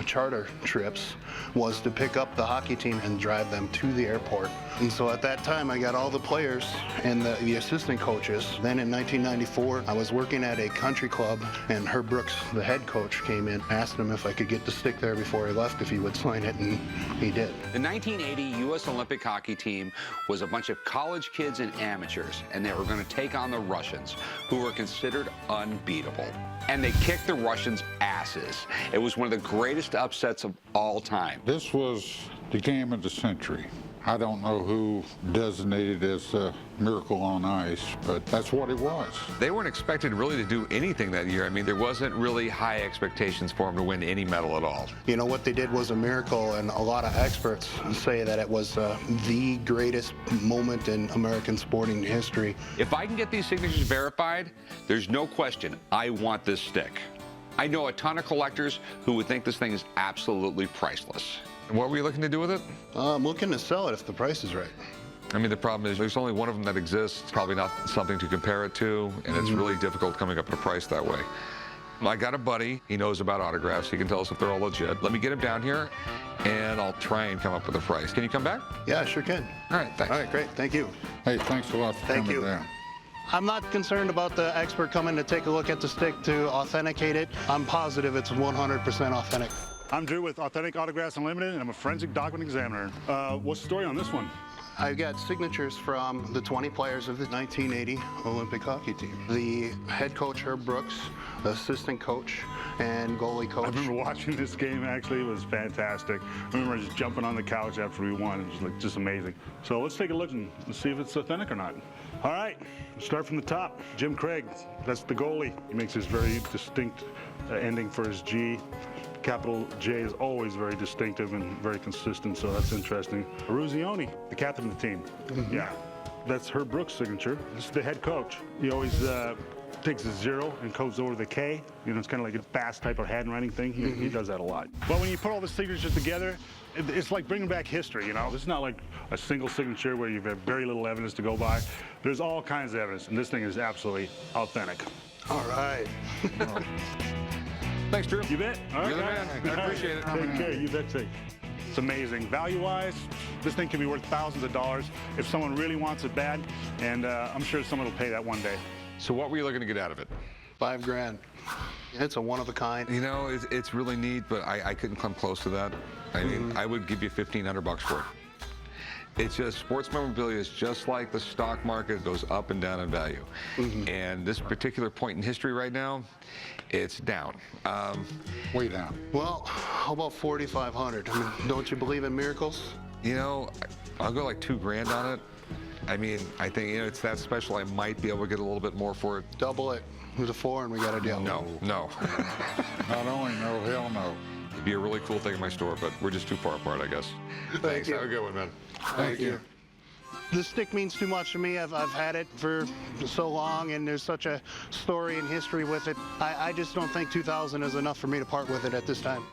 charter trips was to pick up the hockey team and drive them to the airport. And so at that time, I got all the players and the assistant coaches. Then in 1994, I was working at a country club, and Herb Brooks, the head coach, came in. I asked him if I could get the stick there before he left, if he would sign it, and he did. The 1980 U.S. Olympic hockey team was a bunch of college kids and amateurs, and they were going to take on the Russians, who were considered unbeatable. And they kicked the Russians' asses. It was one of the greatest upsets of all time. This was the game of the century. I don't know who designated as Miracle on Ice, but that's what it was. They weren't expected really to do anything that year. I mean, there wasn't really high expectations for them to win any medal at all. You know, what they did was a miracle, and a lot of experts say that it was the greatest moment in American sporting history. If I can get these signatures verified, there's no question I want this stick. I know a ton of collectors who would think this thing is absolutely priceless. And what were you looking to do with it? I'm looking to sell it if the price is right. I mean, the problem is there's only one of them that exists. It's probably not something to compare it to, and it's really difficult coming up with a price that way. I got a buddy. He knows about autographs. He can tell us if they're all legit. Let me get him down here, and I'll try and come up with a price. Can you come back? Yeah, sure can. All right, thanks. All right, great. Thank you. Hey, thanks a lot for coming down. I'm not concerned about the expert coming to take a look at the stick to authenticate it. I'm positive it's 100% authentic. I'm Drew with Authentic Autographs Unlimited, and I'm a forensic document examiner. What's the story on this one? I've got signatures from the 20 players of the 1980 Olympic hockey team. The head coach, Herb Brooks, assistant coach, and goalie coach. I remember watching this game, actually. It was fantastic. I remember just jumping on the couch after we won. It was like just amazing. So let's take a look and see if it's authentic or not. All right, we'll start from the top. Jim Craig, that's the goalie. He makes this very distinct ending for his G. Capital J is always very distinctive and very consistent, so that's interesting. Ruzioni, the captain of the team. Yeah, that's Herb Brooks' signature. This is the head coach. He always takes a 0 and codes over the K. You know, it's kind of like a fast type of handwriting thing. He does that a lot. But when you put all the signatures together, it's like bringing back history, you know? This is not like a single signature where you've had very little evidence to go by. There's all kinds of evidence, and this thing is absolutely authentic. All right. Thanks, Drew. You bet. All right, You're the guys. man. I appreciate it. Take care. You bet, too. It's amazing. Value-wise, this thing can be worth thousands of dollars if someone really wants it bad, and I'm sure someone will pay that one day. So what were you looking to get out of it? $5 grand. It's a one of a kind. You know, it's really neat, but I couldn't come close to that. I mean, I would give you $1,500 for it. It's just, sports memorabilia is just like the stock market. It goes up and down in value. And this particular point in history right now, it's down. Way down. Well, how about 4,500? I mean, don't you believe in miracles? You know, I'll go like $2 grand on it. I mean, I think, you know, it's that special. I might be able to get a little bit more for it. Double it. There's a 4 and we got a deal. No. Not only no, hell no. It'd be a really cool thing in my store, but we're just too far apart, I guess. Thanks. you. Have a good one, man. Thank you. This stick means too much to me. I've had it for so long, and there's such a story and history with it. I just don't think 2,000 is enough for me to part with it at this time.